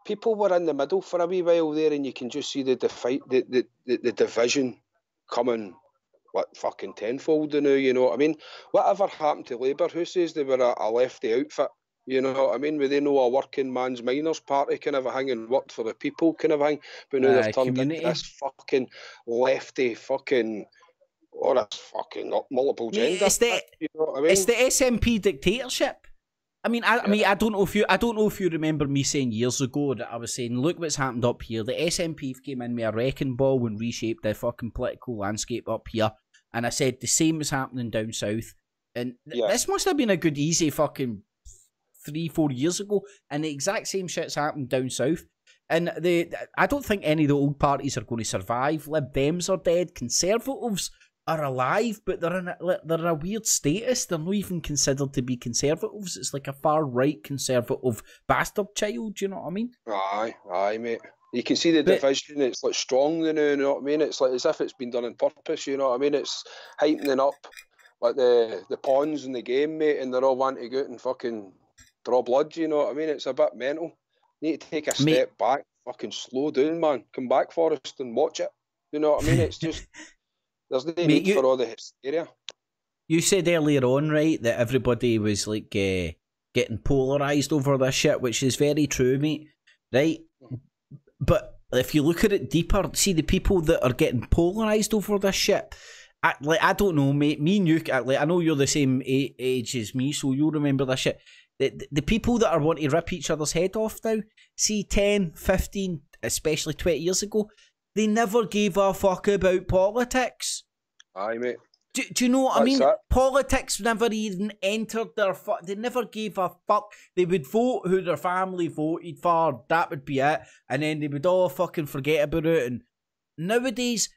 Speaker 6: people were in the middle for a wee while there, and you can just see the division coming like fucking tenfold now, you know what I mean? Whatever happened to Labour? Who says they were a lefty outfit? You know what I mean? Were they know a working man's miners party kind of a thing and worked for the people kind of thing? But now they've turned into this fucking lefty fucking this fucking multiple gender. You know what I mean?
Speaker 5: It's the SNP dictatorship. I mean, I don't know if you remember me saying years ago that I was saying, look what's happened up here. The SNP came in with a wrecking ball and reshaped the fucking political landscape up here. And I said the same is happening down south. And this must have been a good easy fucking 3-4 years ago. And the exact same shit's happened down south. And I don't think any of the old parties are going to survive. Lib Dems are dead. Conservatives are alive, but they're in a weird status. They're not even considered to be conservatives. It's like a far right conservative bastard child. Do you know what I mean?
Speaker 6: Aye, mate. You can see the division. It's like strong now. You know what I mean? It's like as if it's been done on purpose. You know what I mean? It's heightening up like the pawns in the game, mate, and they're all wanting to go out and fucking draw blood. You know what I mean? It's a bit mental. You need to take a step back, fucking slow down, man. Come back, Forrest, and watch it. You know what I mean? It's just. There's no need for all the hysteria. You
Speaker 5: said earlier on, right, that everybody was like getting polarised over this shit, which is very true, mate. Right? But if you look at it deeper, see the people that are getting polarised over this shit. I don't know, mate. Me and you, I know you're the same age as me, so you'll remember this shit. The people that are wanting to rip each other's head off now, see 10, 15, especially 20 years ago, they never gave a fuck about politics.
Speaker 6: Aye, mate.
Speaker 5: Do you know what I mean? Politics never even entered their... They never gave a fuck. They would vote who their family voted for. That would be it. And then they would all fucking forget about it. And nowadays,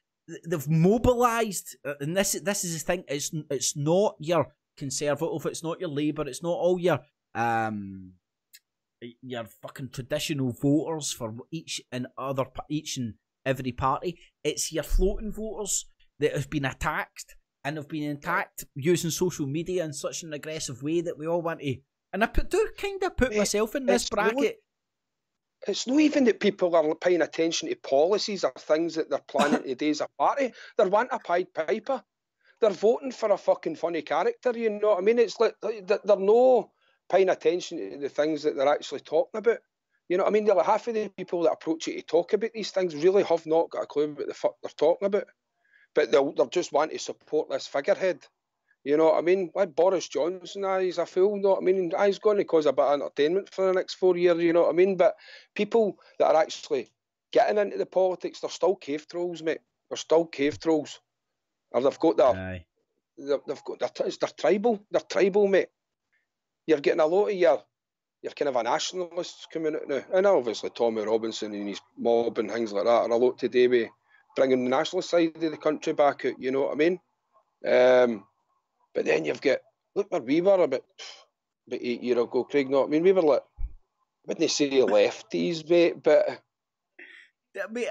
Speaker 5: they've mobilised. And this is the thing. It's not your Conservative. It's not your Labour. It's not all your fucking traditional voters for each and every party. It's your floating voters that have been attacked, and have been attacked using social media in such an aggressive way that we all want to. And I do kind of put myself in this bracket.
Speaker 6: It's not even that people are paying attention to policies or things that they're planning to do as a party. They're wanting a Pied Piper. They're voting for a fucking funny character, you know what I mean? It's like they're no paying attention to the things that they're actually talking about. You know what I mean? Like half of the people that approach you to talk about these things really have not got a clue what the fuck they're talking about. But they'll just want to support this figurehead. You know what I mean? Like Boris Johnson, he's a fool, you know what I mean? He's going to cause a bit of entertainment for the next 4 years, you know what I mean? But people that are actually getting into the politics, they're still cave trolls, mate. They're still cave trolls. Or they've got they're tribal. They're tribal, mate. You're getting a lot of you're kind of a nationalist coming out now. And obviously Tommy Robinson and his mob and things like that are a lot to do with bringing the nationalist side of the country back out, you know what I mean? But then you've got, look where we were about 8 years ago, Craig, know what I mean? We were like, I wouldn't say lefties, mate, but... we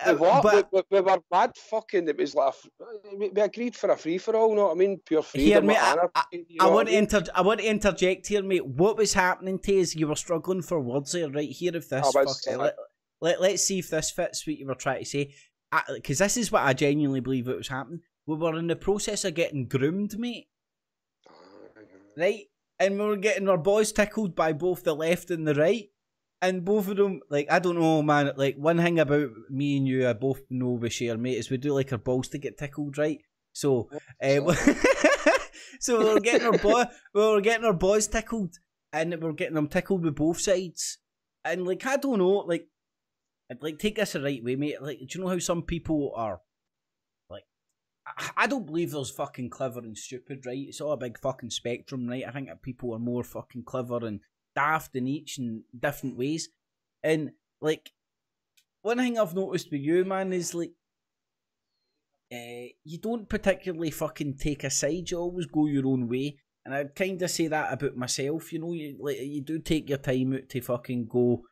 Speaker 6: were mad fucking, it was like, we agreed for a free-for-all, you know what I mean? Pure freedom.
Speaker 5: Here, mate, I want to interject here, mate. What was happening to us? You were struggling for words here, right? Here, if this... let's see if this fits what you were trying to say. Because this is what I genuinely believe it was happening. We were in the process of getting groomed, mate. Right? And we were getting our boys tickled by both the left and the right. And both of them, like, I don't know, man, like, one thing about me and you, I both know we share, mate, is we do like our balls to get tickled, right? So, so we were getting our boys tickled, and we were getting them tickled with both sides. And, like, I don't know, like, take this the right way, mate. Like, do you know how some people are, like, I don't believe there's fucking clever and stupid, right? It's all a big fucking spectrum, right? I think that people are more fucking clever and daft in each in different ways. And, like, one thing I've noticed with you, man, is, like, you don't particularly fucking take a side. You always go your own way. And I'd kind of say that about myself, you know. You do take your time out to fucking go,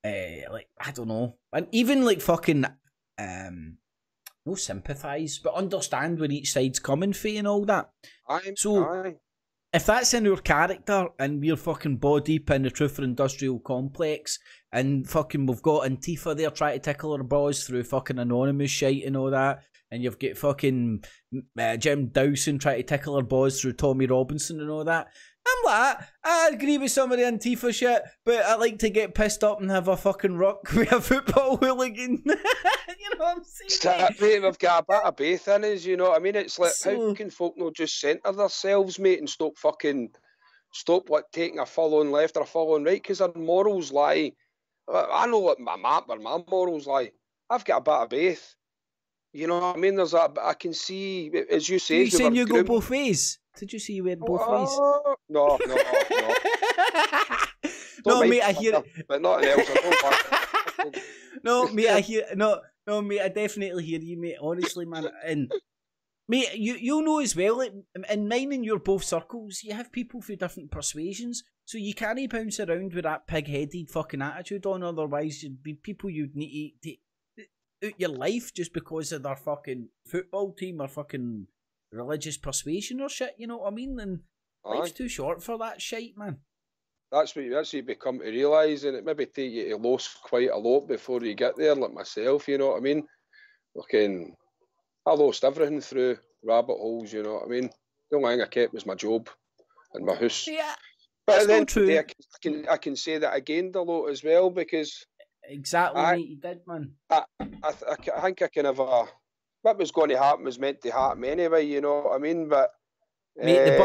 Speaker 5: like, I don't know. And even, like, fucking, no sympathise, but understand where each side's coming from and all that. If that's in our character and we're fucking ball deep in the truth and industrial complex and fucking we've got Antifa there trying to tickle our boys through fucking anonymous shite and all that, and you've got fucking Jim Dawson trying to tickle our boys through Tommy Robinson and all that, I'm like, I agree with some of the Antifa shit, but I like to get pissed up and have a fucking rock with a football hooligan. You know what I'm saying?
Speaker 6: Mate, we've got a bit of both in us, you know what I mean? It's like, how can folk not just centre themselves, mate, and stop like taking a full on left or a full on right, because their morals lie. I know what where my morals lie. I've got a bit of both. You know what I mean? I can see, as you say...
Speaker 5: You saying you go both ways? Did you see you went both ways?
Speaker 6: No.
Speaker 5: No, mate, I hear it.
Speaker 6: But nothing else. I don't
Speaker 5: No, mate, I hear... No, mate, I definitely hear you, mate. Honestly, man. And, mate, you'll know as well, like, in mine and your both circles, you have people for different persuasions, so you can't bounce around with that pig-headed fucking attitude on, otherwise you'd be people you'd need to out your life just because of their fucking football team or fucking religious persuasion or shit, you know what I mean? And life's too short for that shit, man. That's what
Speaker 6: you become to realise, and it maybe take you to lose quite a lot before you get there, like myself, you know what I mean? Fucking, I lost everything through rabbit holes, you know what I mean? The only thing I kept was my job and my house.
Speaker 5: Yeah,
Speaker 6: but then today I can say that I gained a lot as well, because...
Speaker 5: Exactly, mate, you did, man.
Speaker 6: I think I can have what was going to happen was meant to happen anyway, you know what I mean? But
Speaker 5: mate,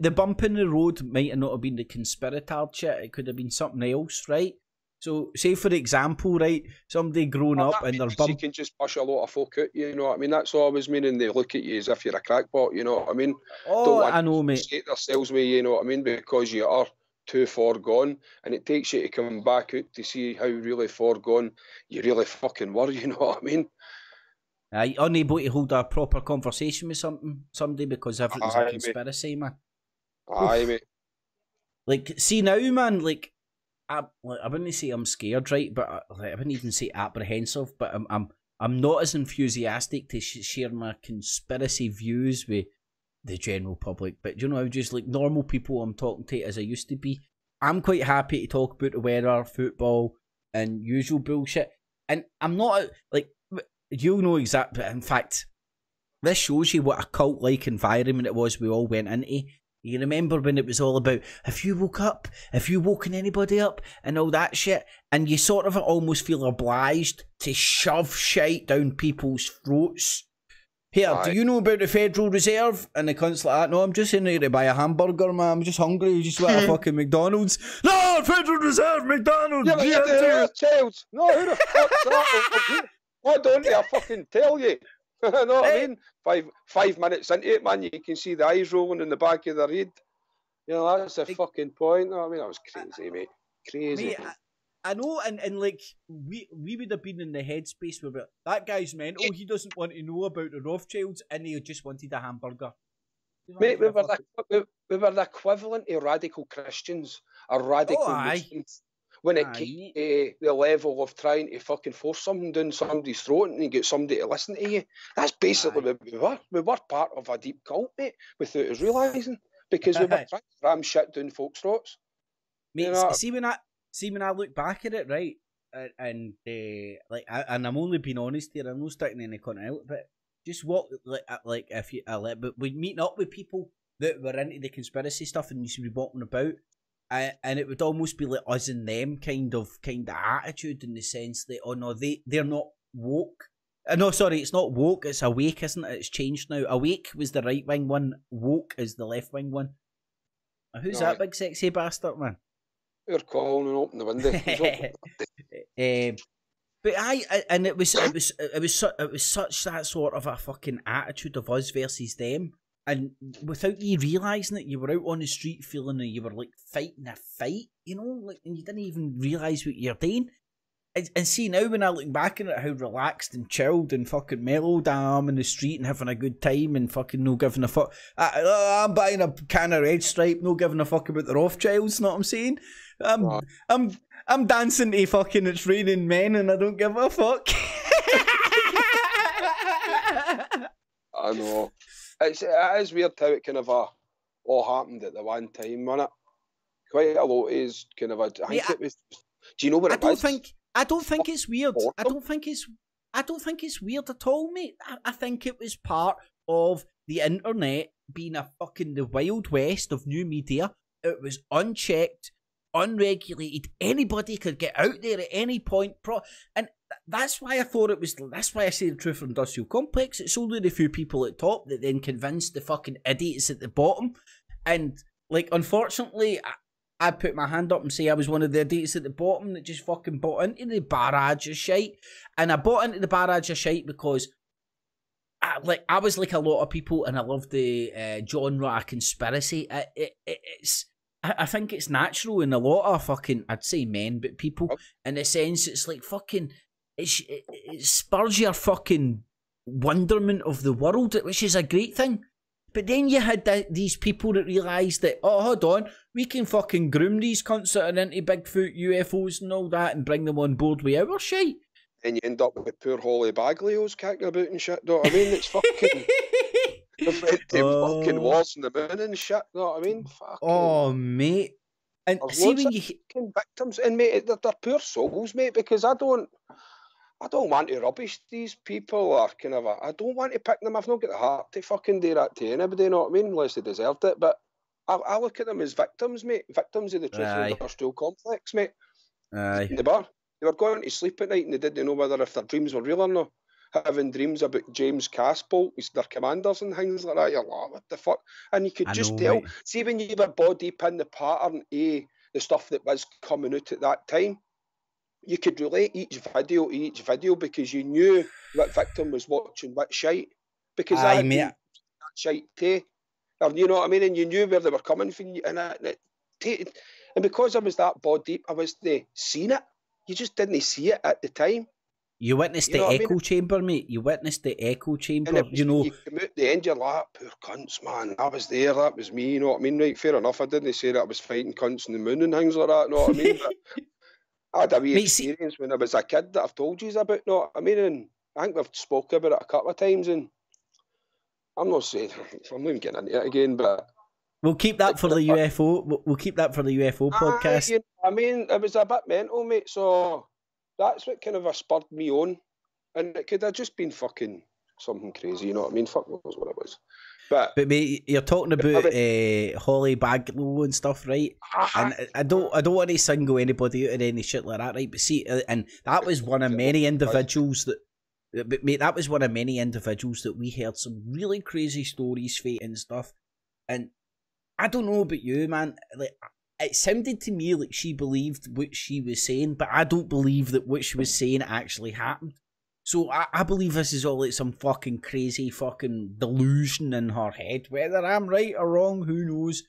Speaker 5: the bump in the road might have not have been the conspirator shit. It could have been something else, right? So, say for example, right, somebody grown up and they're
Speaker 6: you can just push a lot of folk out, you know what I mean? That's all I was meaning. They look at you as if you're a crackpot, you know what I mean?
Speaker 5: Oh, I know, mate.
Speaker 6: State themselves with you know what I mean? Because you are too far gone, and it takes you to come back out to see how really far gone you really fucking were, you know what I mean?
Speaker 5: You're unable to hold a proper conversation with somebody because everything's a conspiracy, mate.
Speaker 6: Aye, mate.
Speaker 5: Like, see now, man, like, I wouldn't say I'm scared, right? But I wouldn't even say apprehensive, but I'm not as enthusiastic to share my conspiracy views with the general public, but you know, just like normal people I'm talking to as I used to be. I'm quite happy to talk about the weather, football, and usual bullshit. And I'm not like, you'll know exactly. In fact, this shows you what a cult-like environment it was we all went into. You remember when it was all about, have you woken anybody up, and all that shit, and you sort of almost feel obliged to shove shite down people's throats. Here, do you know about the Federal Reserve? And the cunts like that, no, I'm just in here to buy a hamburger, man, I'm just hungry, just like a fucking McDonald's. No, Federal Reserve, McDonald's!
Speaker 6: Yeah, child! No, who the fuck's that? Why don't I fucking tell you? You know what I mean? Five minutes into it, man, you can see the eyes rolling in the back of their head. You know, that's the fucking point. No, I mean, that was crazy, mate. Crazy.
Speaker 5: I know, and like we would have been in the headspace where that guy's mental. He doesn't want to know about the Rothschilds, and he just wanted a hamburger.
Speaker 6: Mate, we were the equivalent of radical Christians or radical Muslims when it came to the level of trying to fucking force something down somebody's throat and get somebody to listen to you. That's basically what we were. We were part of a deep cult, mate, without us realising, because we were trying to ram shit down folks' throats.
Speaker 5: Mate,
Speaker 6: you know?
Speaker 5: see when I look back at it, right, and I'm only being honest here. I'm not sticking any cunt out, but just what like if you but we'd meet up with people that were into the conspiracy stuff and used to be walking about, and it would almost be like us and them kind of attitude, in the sense that, oh no, they're not woke. No, sorry, it's not woke, it's awake, isn't it? It's changed now. Awake was the right wing one, woke is the left wing one. Who's that big sexy bastard, man?
Speaker 6: You're calling and open the window.
Speaker 5: But and it was such that sort of a fucking attitude of us versus them, and without you realising it, you were out on the street feeling that you were like fighting a fight, you know, like, and you didn't even realise what you're doing. And see, now when I look back at it, how relaxed and chilled and fucking mellowed I am in the street and having a good time and fucking no giving a fuck. I'm buying a can of Red Stripe, no giving a fuck about the Rothschilds, know what I'm saying? I'm dancing to fucking It's Raining Men and I don't give a fuck.
Speaker 6: I know. It is weird how it kind of all happened at the one time, wasn't it? Quite a lot is kind of a... I think it was... Do you know what it was?
Speaker 5: I don't think it's weird. I don't think it's weird at all, mate. I think it was part of the internet being the Wild West of new media. It was unchecked, unregulated. Anybody could get out there at any point. And that's why I thought it was... That's why I say the Truth Industrial Complex. It's only the few people at top that then convinced the fucking idiots at the bottom. And, like, unfortunately... I put my hand up and say I was one of the idiots at the bottom that just fucking bought into the barrage of shite. And I bought into the barrage of shite because I was like a lot of people, and I love the genre of conspiracy. I think it's natural in a lot of fucking, I'd say men, but people, in a sense, it's like fucking, it spurs your fucking wonderment of the world, which is a great thing. But then you had these people that realised that, oh, hold on, we can fucking groom these cunts that are into Bigfoot, UFOs and all that and bring them on board with our shit.
Speaker 6: And you end up with poor Holly Baglios kicking about and shit, know what I mean? It's fucking... They've went to fucking wars in the moon and shit, know what I mean? Fucking...
Speaker 5: Oh, mate. And see when you...
Speaker 6: victims, and mate, they're poor souls, mate, because I don't want to rubbish these people, or kind of I don't want to pick them. I've not got the heart to fucking do that to anybody, you know what I mean? Unless they deserved it. But I look at them as victims, mate. Victims of the Truth Industrial Complex, mate.
Speaker 5: Aye.
Speaker 6: In the bar. They were going to sleep at night and they didn't know whether if their dreams were real or not. Having dreams about James Casbolt, their commanders and things like that. You're like, what the fuck? And you could just tell. Mate. See, when you were body pin the pattern of the stuff that was coming out at that time, you could relate each video to each video because you knew what victim was watching what shite. Because I made that shite too. Or, you know what I mean? And you knew where they were coming from. And because I was that body deep, I was seeing it. You just didn't see it at the time.
Speaker 5: You witnessed the echo chamber, mate. You witnessed the echo chamber,
Speaker 6: you know. You come out the end, you're like, poor cunts, man. I was there, that was me, you know what I mean? Right, fair enough. I didn't say that I was fighting cunts in the moon and things like that, you know what I mean? But I had a wee experience when I was a kid that I've told you about, you know what I mean? And I think we've spoken about it a couple of times, and I'm not saying, I'm not even getting into it again, but...
Speaker 5: We'll keep that for the UFO. We'll keep that for the UFO podcast.
Speaker 6: You know, I mean, it was a bit mental, mate, so... That's what kind of spurred me on. And it could have just been fucking something crazy, you know what I mean? Fuck knows what it was. But
Speaker 5: mate, you're talking about Holly Baglow and stuff, right? And I don't want to single anybody out of any shit like that, right? But see, and that was one of many individuals that... But mate, that was one of many individuals that we heard some really crazy stories for and stuff. And I don't know about you, man. Like... It sounded to me like she believed what she was saying, but I don't believe that what she was saying actually happened. So I believe this is all like some fucking crazy fucking delusion in her head. Whether I'm right or wrong, who knows?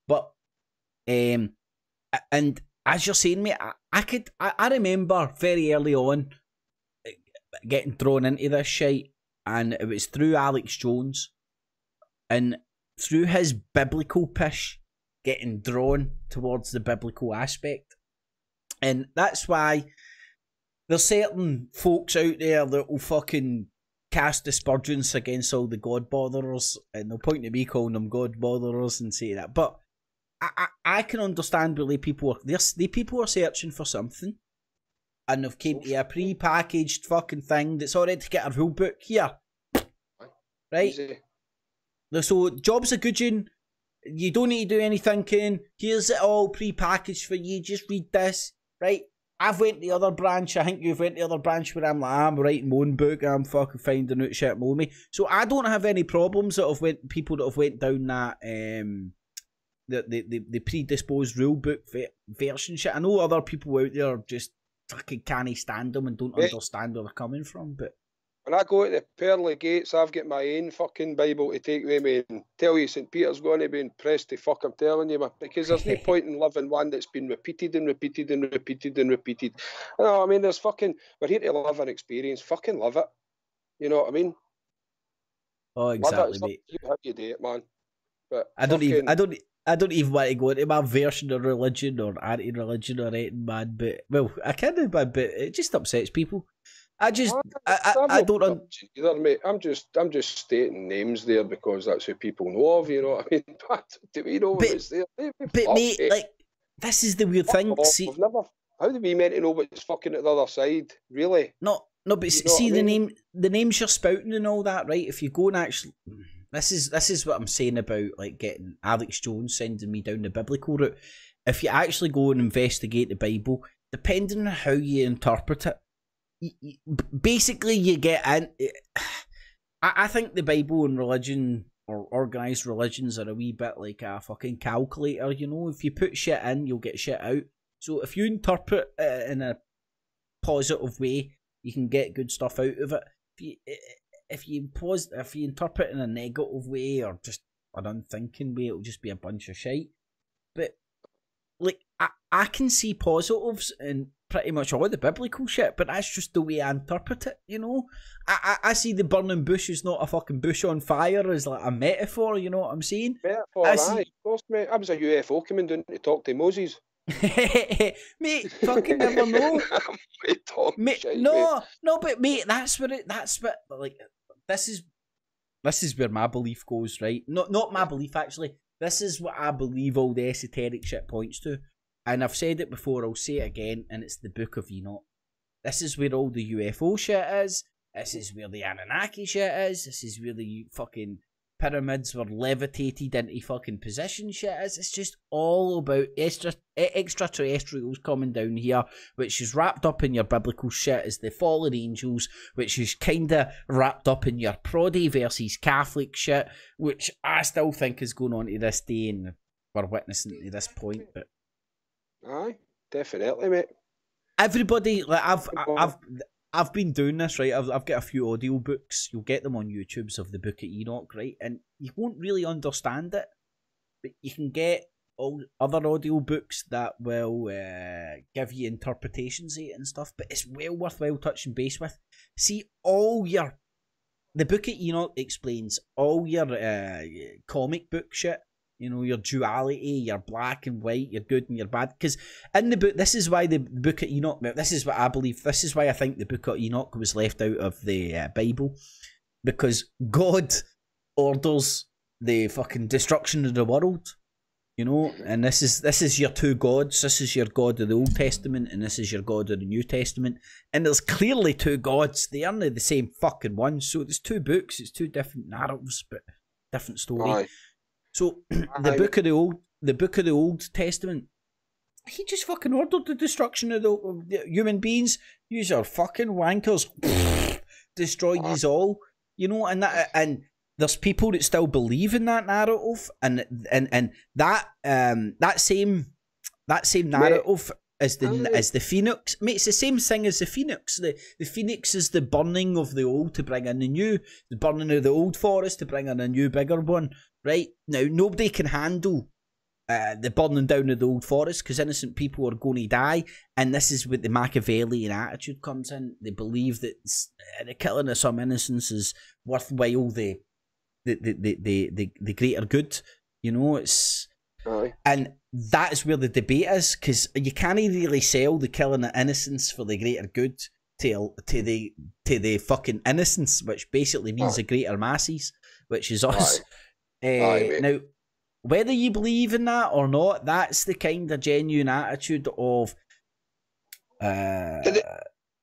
Speaker 5: But, and as you're saying, mate, I remember very early on getting thrown into this shite, and it was through Alex Jones, and through his biblical pish, getting drawn towards the biblical aspect. And that's why there's certain folks out there that will fucking cast aspersions against all the God botherers, and they'll point to me calling them God botherers and say that. But I can understand really people are searching for something, and they've came to a pre-packaged fucking thing that's already to get a rule book here. Right? Easy. So, job's a good one. You don't need to do any thinking. Here's it all pre-packaged for you. Just read this. Right? I've went to the other branch. I think you've went to the other branch where I'm like, I'm writing my own book. I'm fucking finding out shit more me. So, I don't have any problems that have people that have went down that the predisposed rule book version shit. I know other people out there just fucking can't stand them and don't understand where they're coming from, but
Speaker 6: when I go to the pearly gates, I've got my own fucking Bible to take with me and tell you St. Peter's going to be impressed the fuck I'm telling you, man. Because there's no point in living one that's been repeated and repeated and repeated and repeated. You know what I mean? There's fucking, we're here to live an experience. Fucking love it. You know what I mean?
Speaker 5: Oh, exactly, mate.
Speaker 6: You have your day, man. But
Speaker 5: I don't even want to go into my version of religion or anti-religion or anything, man. But well, I can do, man. But it just upsets people. I don't.
Speaker 6: Either, mate. I'm just stating names there because that's who people know of. You know what I mean? Do we know what's there?
Speaker 5: But mate, like this is the weird thing. See,
Speaker 6: how do we meant to know what's fucking at the other side? Really?
Speaker 5: No. But see the names you're spouting and all that, right? If you go and actually. This is what I'm saying about like getting Alex Jones sending me down the biblical route. If you actually go and investigate the Bible, depending on how you interpret it, basically you get in. I think the Bible and religion or organised religions are a wee bit like a fucking calculator. You know, if you put shit in, you'll get shit out. So if you interpret it in a positive way, you can get good stuff out of it. If you interpret in a negative way or just an unthinking way, it'll just be a bunch of shite. But like I can see positives in pretty much all the biblical shit, but that's just the way I interpret it, you know? I see the burning bush is not a fucking bush on fire as like a metaphor, you know what I'm saying?
Speaker 6: Metaphor, aye, of course, mate. I was a UFO coming down to talk to Moses.
Speaker 5: Mate, fucking never know. Mate,
Speaker 6: shit,
Speaker 5: no, but mate, that's what like this is where my belief goes, right? Not my belief actually. This is what I believe all the esoteric shit points to. And I've said it before, I'll say it again, and it's the Book of Enoch. This is where all the UFO shit is. This is where the Anunnaki shit is. This is where the fucking pyramids were levitated into fucking position shit is. It's just all about extraterrestrials coming down here, which is wrapped up in your biblical shit as the fallen angels, which is kinda wrapped up in your Proddy versus Catholic shit, which I still think is going on to this day, and we're witnessing to this point. But
Speaker 6: aye, definitely, mate.
Speaker 5: Everybody, like I've been doing this, right? I've got a few audio books. You'll get them on YouTube's of the Book of Enoch, right? And you won't really understand it, but you can get all other audio books that will give you interpretations of it and stuff. But it's well worthwhile touching base with. See, the Book of Enoch explains all your comic book shit. You know, your duality, your black and white, your good and your bad. Because in the book, this is why the Book of Enoch, this is what I believe, this is why I think the Book of Enoch was left out of the Bible. Because God orders the fucking destruction of the world. You know, and this is your two gods. This is your God of the Old Testament, and this is your God of the New Testament. And there's clearly two gods. They aren't the same fucking one. So there's two books, it's two different narratives, but different story.
Speaker 6: Aye.
Speaker 5: So the book of the Old Testament, he just fucking ordered the destruction of the human beings. Yous are fucking wankers. Destroy yous all. You know, and there's people that still believe in that narrative, and that same narrative as the phoenix. Mate, it's the same thing as the phoenix. The phoenix is the burning of the old to bring in the new, the burning of the old forest to bring in a new bigger one. Right? Now, nobody can handle the burning down of the old forest because innocent people are going to die, and this is where the Machiavellian attitude comes in. They believe that the killing of some innocents is worthwhile the greater good. You know, it's and that is where the debate is, because you can't really sell the killing of innocents for the greater good to the fucking innocents, which basically means the greater masses, which is us. Now, whether you believe in that or not, that's the kind of genuine attitude of.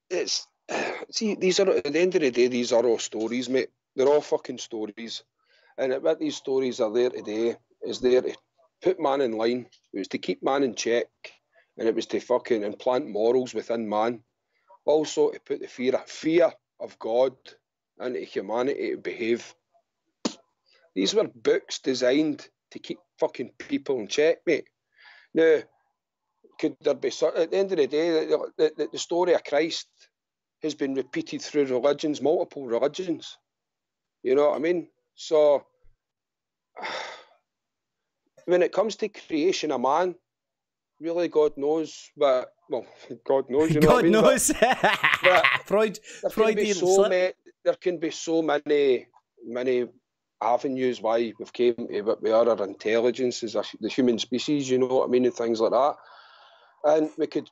Speaker 6: It's see, these are at the end of the day, these are all stories, mate. They're all fucking stories, and what these stories are there today is there to put man in line. It was to keep man in check, and it was to fucking implant morals within man. Also to put the fear of God into humanity to behave. These were books designed to keep fucking people in check, mate. Now, could there be, at the end of the day, the story of Christ has been repeated through religions, multiple religions. You know what I mean? So, when it comes to creation of man, really, God knows, but, well, God knows, you know
Speaker 5: God
Speaker 6: what I mean?
Speaker 5: knows.
Speaker 6: But
Speaker 5: There
Speaker 6: can be so many avenues why we've came to what we are, our intelligence as the human species, you know what I mean, and things like that. And we could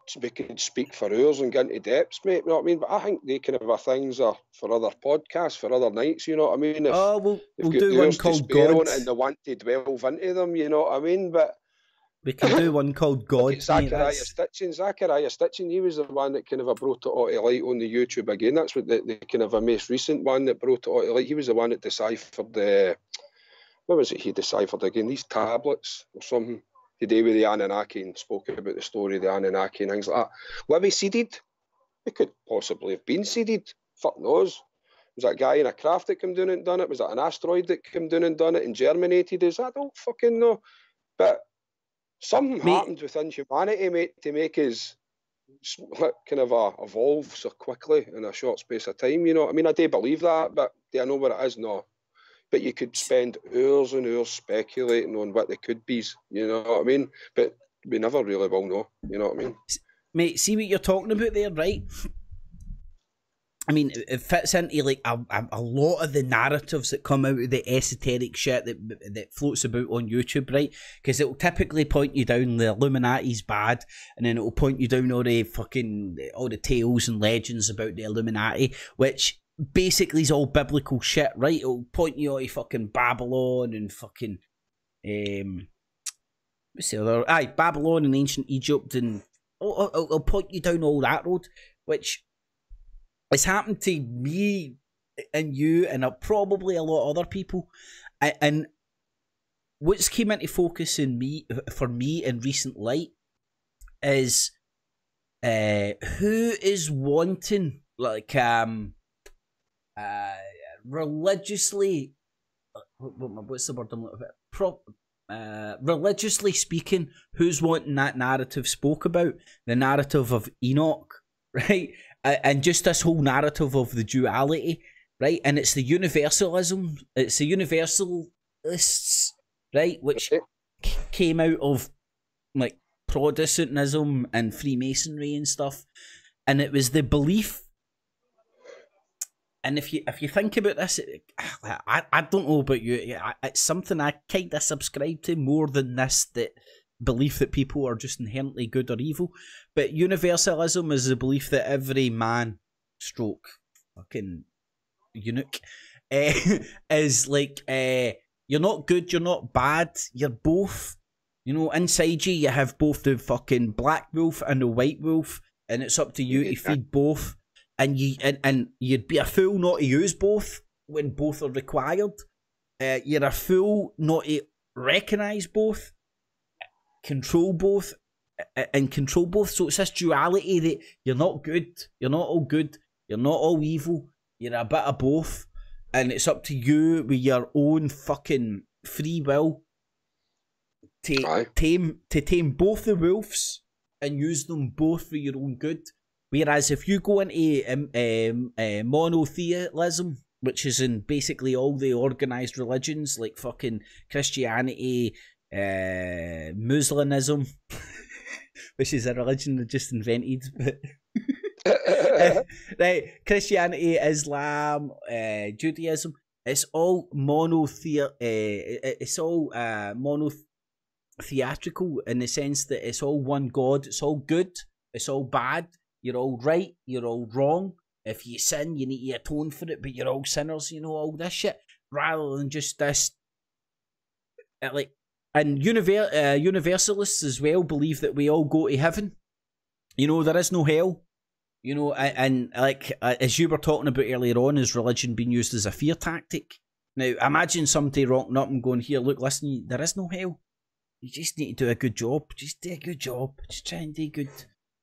Speaker 6: speak for hours and get into depths, mate, you know what I mean? But I think they kind of things are for other podcasts, for other nights, you know what I mean?
Speaker 5: We'll do one called God.
Speaker 6: And they want to delve into them, you know what I mean? But
Speaker 5: we can do one called God.
Speaker 6: Zachariah Stitchin, he was the one that kind of brought it all to light on the YouTube again. That's what the kind of a most recent one that brought it all to light. He was the one that deciphered what was it he deciphered again? These tablets or something to do with the Anunnaki, and spoke about the story of the Anunnaki and things like that. Were we seeded? We could possibly have been seeded. Fuck knows. Was that a guy in a craft that came down and done it? Was that an asteroid that came down and done it and germinated us? I don't fucking know. But something happened within humanity, mate, to make us kind of evolve so quickly in a short space of time, you know. I mean, I do believe that, but do I know what it is? No. But you could spend hours and hours speculating on what they could be, you know what I mean? But we never really will know, you know what I mean?
Speaker 5: Mate, see what you're talking about there, right? I mean, it fits into like a lot of the narratives that come out of the esoteric shit that floats about on YouTube, right? Because it will typically point you down the Illuminati's bad, and then it will point you down all the tales and legends about the Illuminati, which basically is all biblical shit, right? It'll point you all to fucking Babylon and fucking what's the other? Babylon and ancient Egypt, and it'll point you down all that road, which it's happened to me and you and probably a lot of other people. And what's came into focus for me in recent light is who is wanting like religiously, what's the word I'm looking for? Religiously speaking, who's wanting that narrative spoke about? The narrative of Enoch, right? And just this whole narrative of the duality, right? And it's the universalism, it's the universalists, right? Which came out of like Protestantism and Freemasonry and stuff. And it was the belief. And if you think about this, I don't know about you, it's something I kind of subscribe to more than this, that belief that people are just inherently good or evil. But universalism is the belief that every man stroke fucking eunuch is like, you're not good, you're not bad, you're both. You know, inside you have both the fucking black wolf and the white wolf, and it's up to you to feed both. And you'd be a fool not to use both when both are required. You're a fool not to recognise both, control both, and control both. So it's this duality that you're not good, you're not all good, you're not all evil, you're a bit of both. And it's up to you with your own fucking free will to tame both the wolves and use them both for your own good. Whereas if you go into monotheism, which is in basically all the organised religions like fucking Christianity, Muslimism, which is a religion they just invented, but right, Christianity, Islam, Judaism, it's all monotheatrical in the sense that it's all one God, it's all good, it's all bad, you're all right, you're all wrong. If you sin, you need to atone for it, but you're all sinners, all this shit, rather than just this and universalists as well believe that we all go to heaven. There is no hell. And like as you were talking about earlier on, is religion being used as a fear tactic? Now, imagine somebody rocking up and going, "Here, look, listen, there is no hell. You just need to do a good job. Just do a good job. Just try and do good."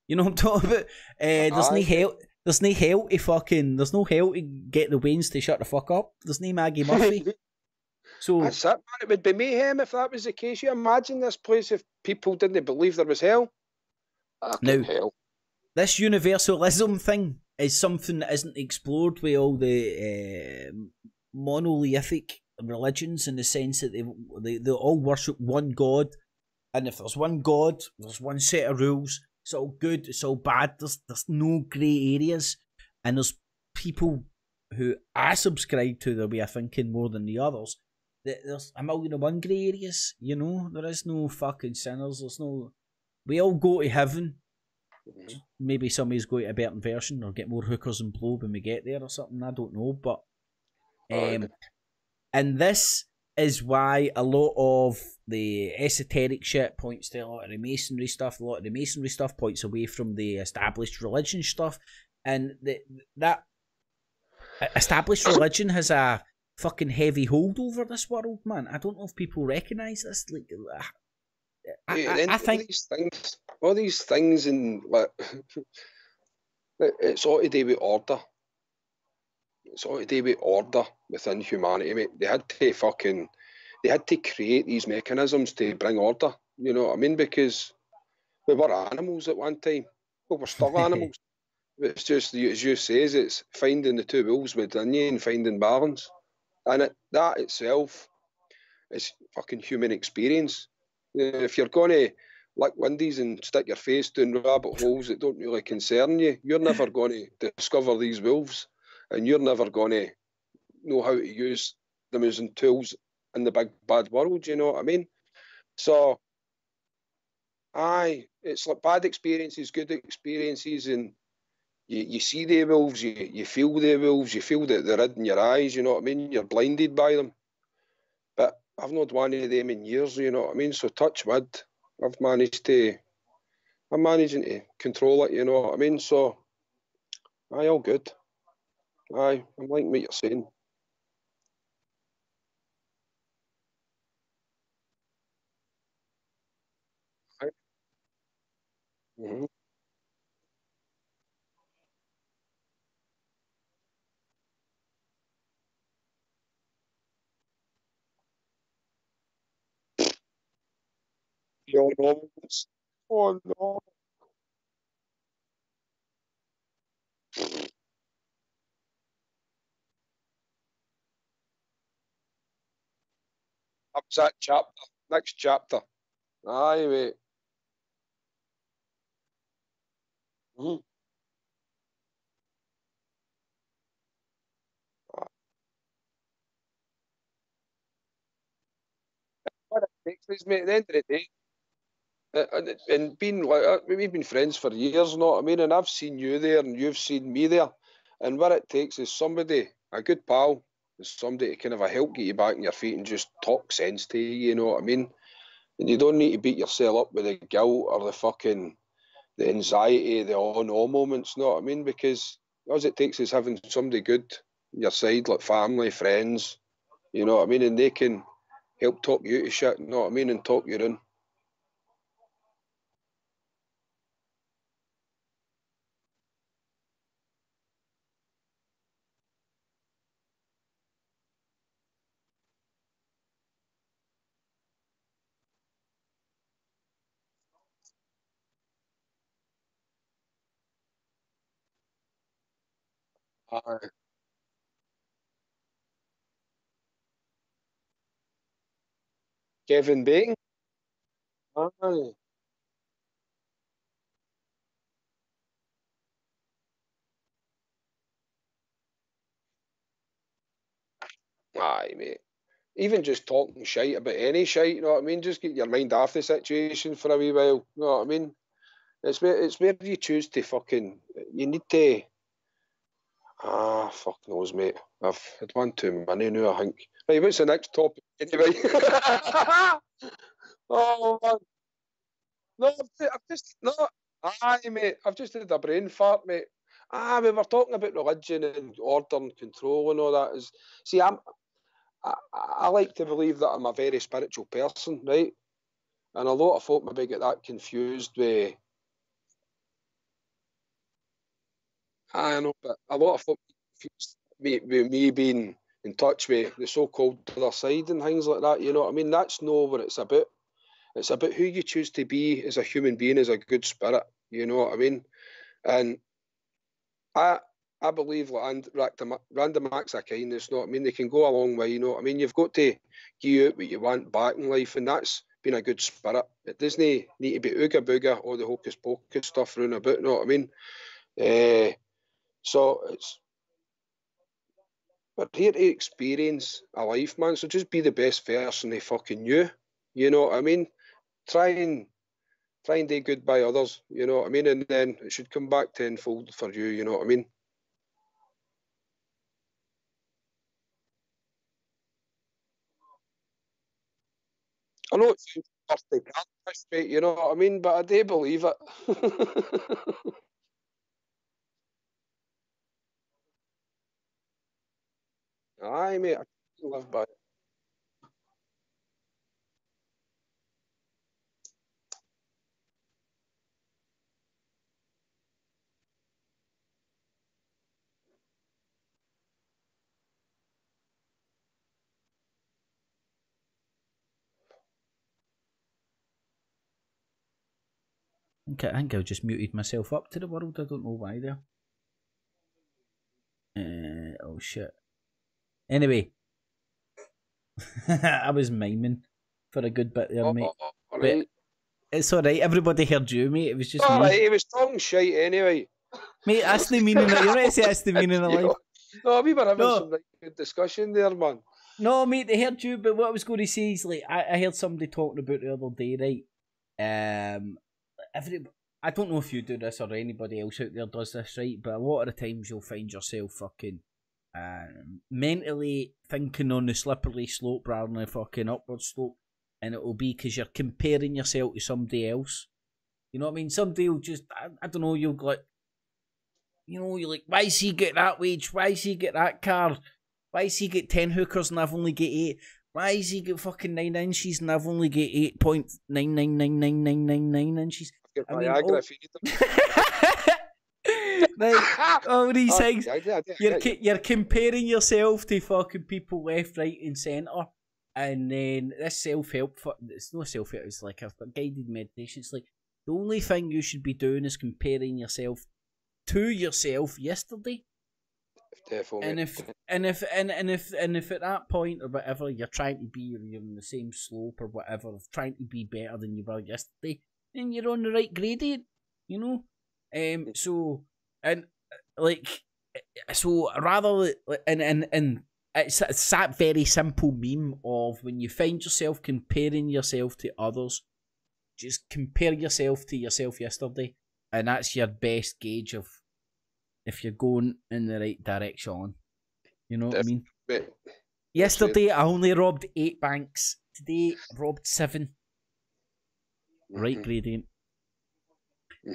Speaker 5: You know what I'm talking about? There's no hell. There's no hell to fucking. There's no hell to get the Waynes to shut the fuck up. There's no Maggie Murphy. So
Speaker 6: that's it, man. It would be mayhem if that was the case. You imagine this place if people didn't believe there was hell.
Speaker 5: Now,
Speaker 6: hell.
Speaker 5: This universalism thing is something that isn't explored with all the monolithic religions, in the sense that they all worship one God, and if there's one God, there's one set of rules. It's all good, it's all bad. There's no grey areas, and there's people who I subscribe to their way of thinking more than the others. There's a million and one grey areas. There is no fucking sinners. There's no. We all go to heaven. Maybe somebody's going to a better version or get more hookers and blow when we get there or something. I don't know, but and this is why a lot of the esoteric shit points to a lot of the masonry stuff. A lot of the masonry stuff points away from the established religion stuff, and that established religion has a fucking heavy hold over this world, man. I don't know if people recognise this. Like, I think
Speaker 6: all these things, and like, it's all to do with order. It's all to do with order within humanity, mate. They had to create these mechanisms to bring order. You know what I mean? Because we were animals at one time. Well, we're still animals. It's just, as you says, it's finding the two wolves within you and finding balance. And that itself is fucking human experience. If you're going to lick windies and stick your face down rabbit holes that don't really concern you, you're never going to discover these wolves, and you're never going to know how to use them as tools in the big bad world. You know what I mean? So, it's like bad experiences, good experiences, and you see the wolves, you feel the wolves, you feel the red in your eyes. You know what I mean? You're blinded by them. But I've not one of them in years, you know what I mean? So touch wood, I'm managing to control it, you know what I mean? So, all good. I'm liking what you're saying. Mm-hmm. Your moments. Oh no. That was that chapter. Next chapter. Aye, mate. Mm-hmm. What it takes is, mate, at the end of the day, and being like we've been friends for years, you know what I mean? And I've seen you there, and you've seen me there. And what it takes is somebody, a good pal, is somebody to kind of help get you back on your feet and just talk sense to you. You know what I mean? And you don't need to beat yourself up with the guilt or the anxiety, the oh no moments. You know what I mean? Because all it takes is having somebody good on your side, like family, friends. You know what I mean? And they can help talk you to shit. You know what I mean? And talk you in. Kevin Bacon. Aye. Aye, mate. Even just talking shite about any shite, you know what I mean? Just get your mind off the situation for a wee while, you know what I mean? It's where you choose to fucking, you need to, fuck knows, mate. I've had one too many now, I think. Right, what's the next topic anyway? Oh, man. No, no, aye, mate, I've just had a brain fart, mate. We were talking about religion and order and control and all that. See, I like to believe that I'm a very spiritual person, right? And a lot of folk maybe get that confused with, I know, but a lot of folk confused with me being in touch with the so-called other side and things like that, you know what I mean? That's not what it's about. It's about who you choose to be as a human being, as a good spirit, you know what I mean? And I believe like random acts of kindness, you know what I mean? They can go a long way, you know what I mean? You've got to give out what you want back in life, and that's being a good spirit. It doesn't need to be ooga booga or the hocus pocus stuff round about, you know what I mean? So we're here to experience a life, man. So just be the best version of fucking you. You know what I mean? Try and do good by others, you know what I mean? And then it should come back tenfold for you, you know what I mean? I know it sounds birthday card, mate, you know what I mean? But I do believe it. Aye, mate, I live by it.
Speaker 5: Okay, I think I just muted myself up to the world. I don't know why there. Oh shit. Anyway, I was miming for a good bit there, mate.
Speaker 6: Right.
Speaker 5: But it's alright, everybody heard you, mate. It was just
Speaker 6: Alright,
Speaker 5: me.
Speaker 6: he was talking shite anyway.
Speaker 5: Mate, that's the meaning of, you're right to say that's the meaning of life.
Speaker 6: No, we were having
Speaker 5: No.
Speaker 6: some good discussion there, man.
Speaker 5: No, mate, they heard you, but what I was going to say is, like, I heard somebody talking about the other day, right? I don't know if you do this or anybody else out there does this, right? But a lot of the times you'll find yourself fucking mentally thinking on the slippery slope rather than the fucking upward slope, and it will be because you're comparing yourself to somebody else. You know what I mean? Somebody will just, I don't know, you'll go like, you know, you're like, why does he get that wage? Why does he get that car? Why does he get 10 hookers and I've only get 8? Why does he get fucking 9 inches and I've only get 8.999999 inches?
Speaker 6: I mean, Viagra if you need them.
Speaker 5: Like, all these things.
Speaker 6: You're
Speaker 5: You're comparing yourself to fucking people left, right, and centre, and then this self-help. It's not self-help. It's like a guided meditation. It's like the only thing you should be doing is comparing yourself to yourself yesterday.
Speaker 6: Definitely.
Speaker 5: And if at that point or whatever you're trying to be, or you're in the same slope or whatever, of trying to be better than you were yesterday, then you're on the right gradient, you know. So and like so rather and it's that very simple meme of when you find yourself comparing yourself to others, just compare yourself to yourself yesterday, and that's your best gauge of if you're going in the right direction. You know what I mean? Yesterday I only robbed 8 banks. Today robbed 7. Right gradient.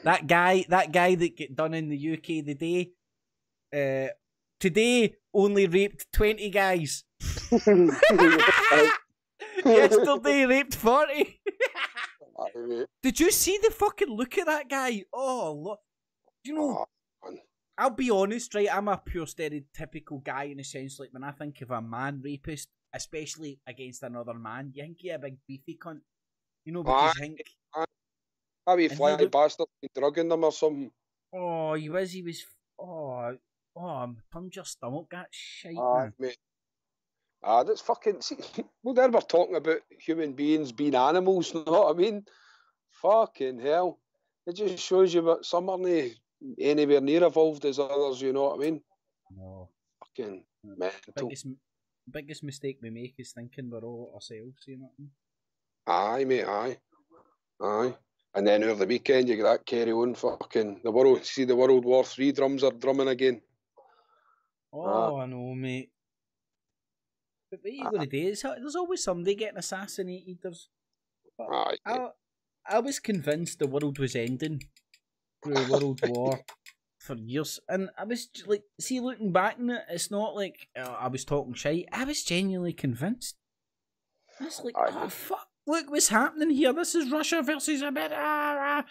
Speaker 5: That guy that get done in the UK today only raped 20 guys. Yesterday raped 40. Did you see the fucking look at that guy? Oh, look. You know, I'll be honest, right? I'm a pure stereotypical guy in a sense. Like when I think of a man rapist, especially against another man, you think you're a big beefy cunt. You know, because you think.
Speaker 6: How you fly bastard drugging them or something?
Speaker 5: Oh, he was. Oh, turned your stomach, that shite, man.
Speaker 6: Mate. That's fucking. See, well, there we're talking about human beings being animals, you know what I mean? fucking hell. It just shows you that some aren't anywhere near evolved as others, you know what I mean?
Speaker 5: No.
Speaker 6: Fucking mental.
Speaker 5: Biggest mistake we make is thinking we're all ourselves, you know what I mean?
Speaker 6: Aye, mate, aye. And then over the weekend you get that carry on fucking the World War III drums are drumming again.
Speaker 5: Oh, I know, mate. But what are you going to do? There's always somebody getting assassinated. I was convinced the world was ending through World War for years. And I was like, see, looking back on it, it's not like I was talking shite. I was genuinely convinced. I was like, oh, fuck, look what's happening here. This is Russia versus America.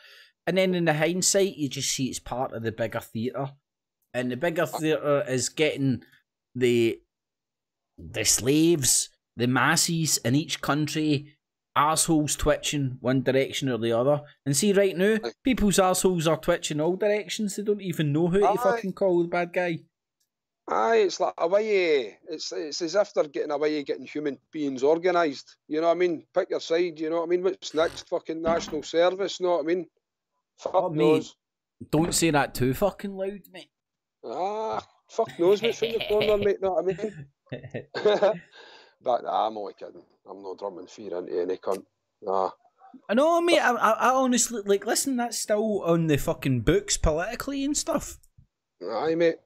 Speaker 5: And then in the hindsight, you just see it's part of the bigger theatre. And the bigger theatre is getting the slaves, the masses in each country, arseholes twitching one direction or the other. And see, right now, people's arseholes are twitching all directions. They don't even know who to fucking call the bad guy. Aye,
Speaker 6: it's like a way. It's as if they're getting away with getting human beings organised. You know what I mean? Pick your side. You know what I mean? What's next? Fucking national service. You know what I mean? Fuck knows.
Speaker 5: Don't say that too fucking loud, mate.
Speaker 6: Fuck knows what's in the corner, mate. Know what I mean? But I'm only kidding. I'm not drumming fear into any cunt. Nah.
Speaker 5: I know, mate. I honestly, like, listen, that's still on the fucking books politically and stuff.
Speaker 6: Aye, mate.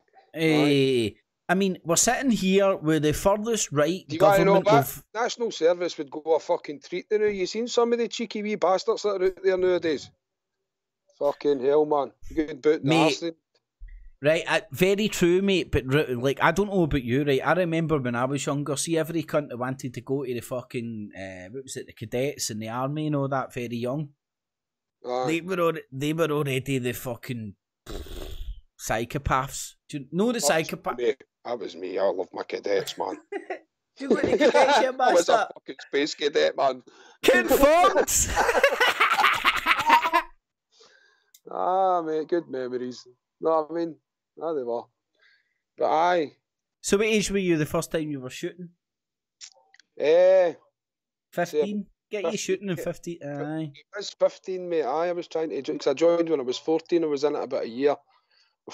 Speaker 5: I mean, we're sitting here with the furthest right
Speaker 6: Do you
Speaker 5: government
Speaker 6: know of... National service would go a fucking treat to now. You seen some of the cheeky wee bastards that are out there nowadays? Fucking hell, man. Good boot in the arse.
Speaker 5: Right, very true, mate, but like, I don't know about you, right? I remember when I was younger, see every cunt that wanted to go to the fucking, what was it, the cadets and the army and all that, very young. They were already the fucking psychopaths. Do you know the psychopaths?
Speaker 6: That was me. I love my cadets, man.
Speaker 5: Do you like the cadets, you
Speaker 6: I was a fucking space cadet, man.
Speaker 5: Confirmed!
Speaker 6: Mate, good memories. No, I mean, they were. But aye.
Speaker 5: So what age were you the first time you were shooting? 15? Get you shooting in 15? Aye.
Speaker 6: I was 15, mate. I was trying to... Because I joined when I was 14. I was in it about a year.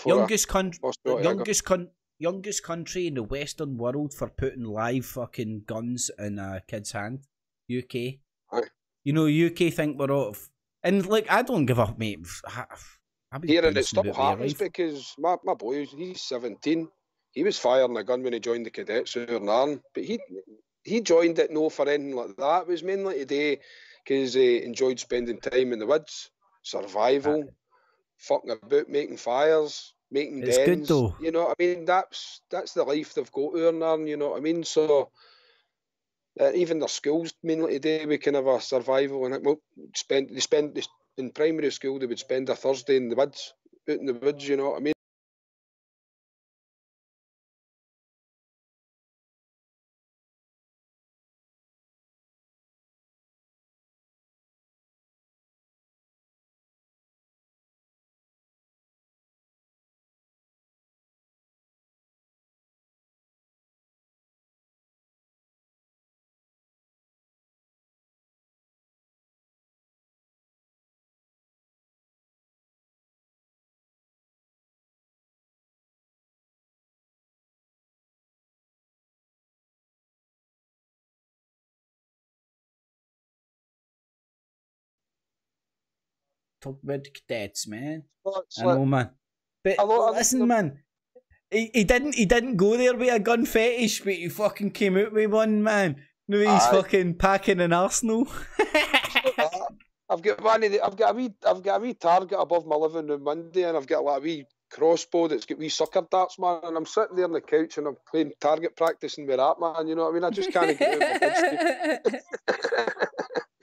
Speaker 5: Youngest country in the Western world for putting live fucking guns in a kid's hand. UK.
Speaker 6: Aye.
Speaker 5: You know, UK think we're out of... And, like, I don't give up, mate.
Speaker 6: Here and it still happens because my boy, he's 17. He was firing a gun when he joined the cadets over in Arn, but he joined it no for anything like that. It was mainly today because he enjoyed spending time in the woods, survival, fucking about, making fires, making dens.
Speaker 5: It's good though.
Speaker 6: You know what I mean? That's the life they've got over in Arn, you know what I mean? So even their schools mainly today we can have a survival and in primary school, they would spend a Thursday in the woods, out in the woods, you know what I mean?
Speaker 5: Talk about the cadets, man.
Speaker 6: I
Speaker 5: know, man. But listen, man. He didn't go there with a gun fetish, but he fucking came out with one, man. No, he's fucking packing an arsenal.
Speaker 6: I've got a wee target above my living room Monday, and I've got like a wee crossbow that's got wee sucker darts, man. And I'm sitting there on the couch and I'm playing target practicing with that, man. You know what I mean? I just can't get out of my bed.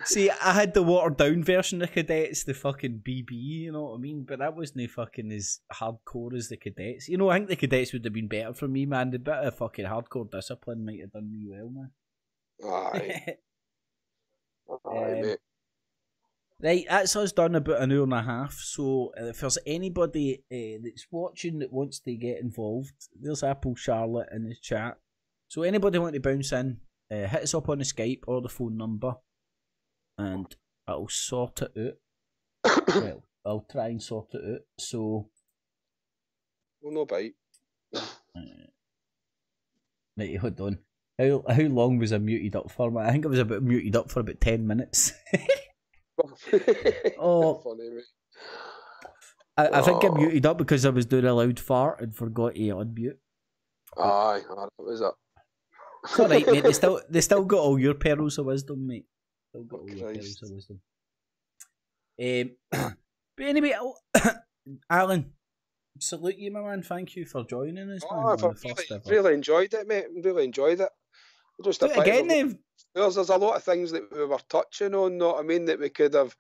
Speaker 5: See, I had the watered down version of cadets, the fucking BB, you know what I mean? But that wasn't fucking as hardcore as the cadets. You know, I think the cadets would have been better for me, man. The bit of fucking hardcore discipline might have done me well, man.
Speaker 6: Aye. Mate.
Speaker 5: Right, that's us done about an hour and a half. So if there's anybody that's watching that wants to get involved, there's Apple Charlotte in the chat. So anybody want to bounce in, hit us up on the Skype or the phone number, and I'll sort it out. Well, I'll try and sort it out. So,
Speaker 6: Well, no bite.
Speaker 5: right, hold on. How long was I muted up for? I think I was about muted up for about 10 minutes. Oh,
Speaker 6: funny, mate.
Speaker 5: I think I muted up because I was doing a loud fart and forgot to unmute.
Speaker 6: Aye, that was it.
Speaker 5: It's alright, mate. They still got all your pearls of wisdom, mate. Still got all your pearls of wisdom. But anyway, Alan, salute you, my man. Thank you for joining us, man.
Speaker 6: I've really enjoyed it, mate. Really enjoyed it. Just
Speaker 5: Do it again, then.
Speaker 6: There's a lot of things that we were touching on, know what I mean, that we could have.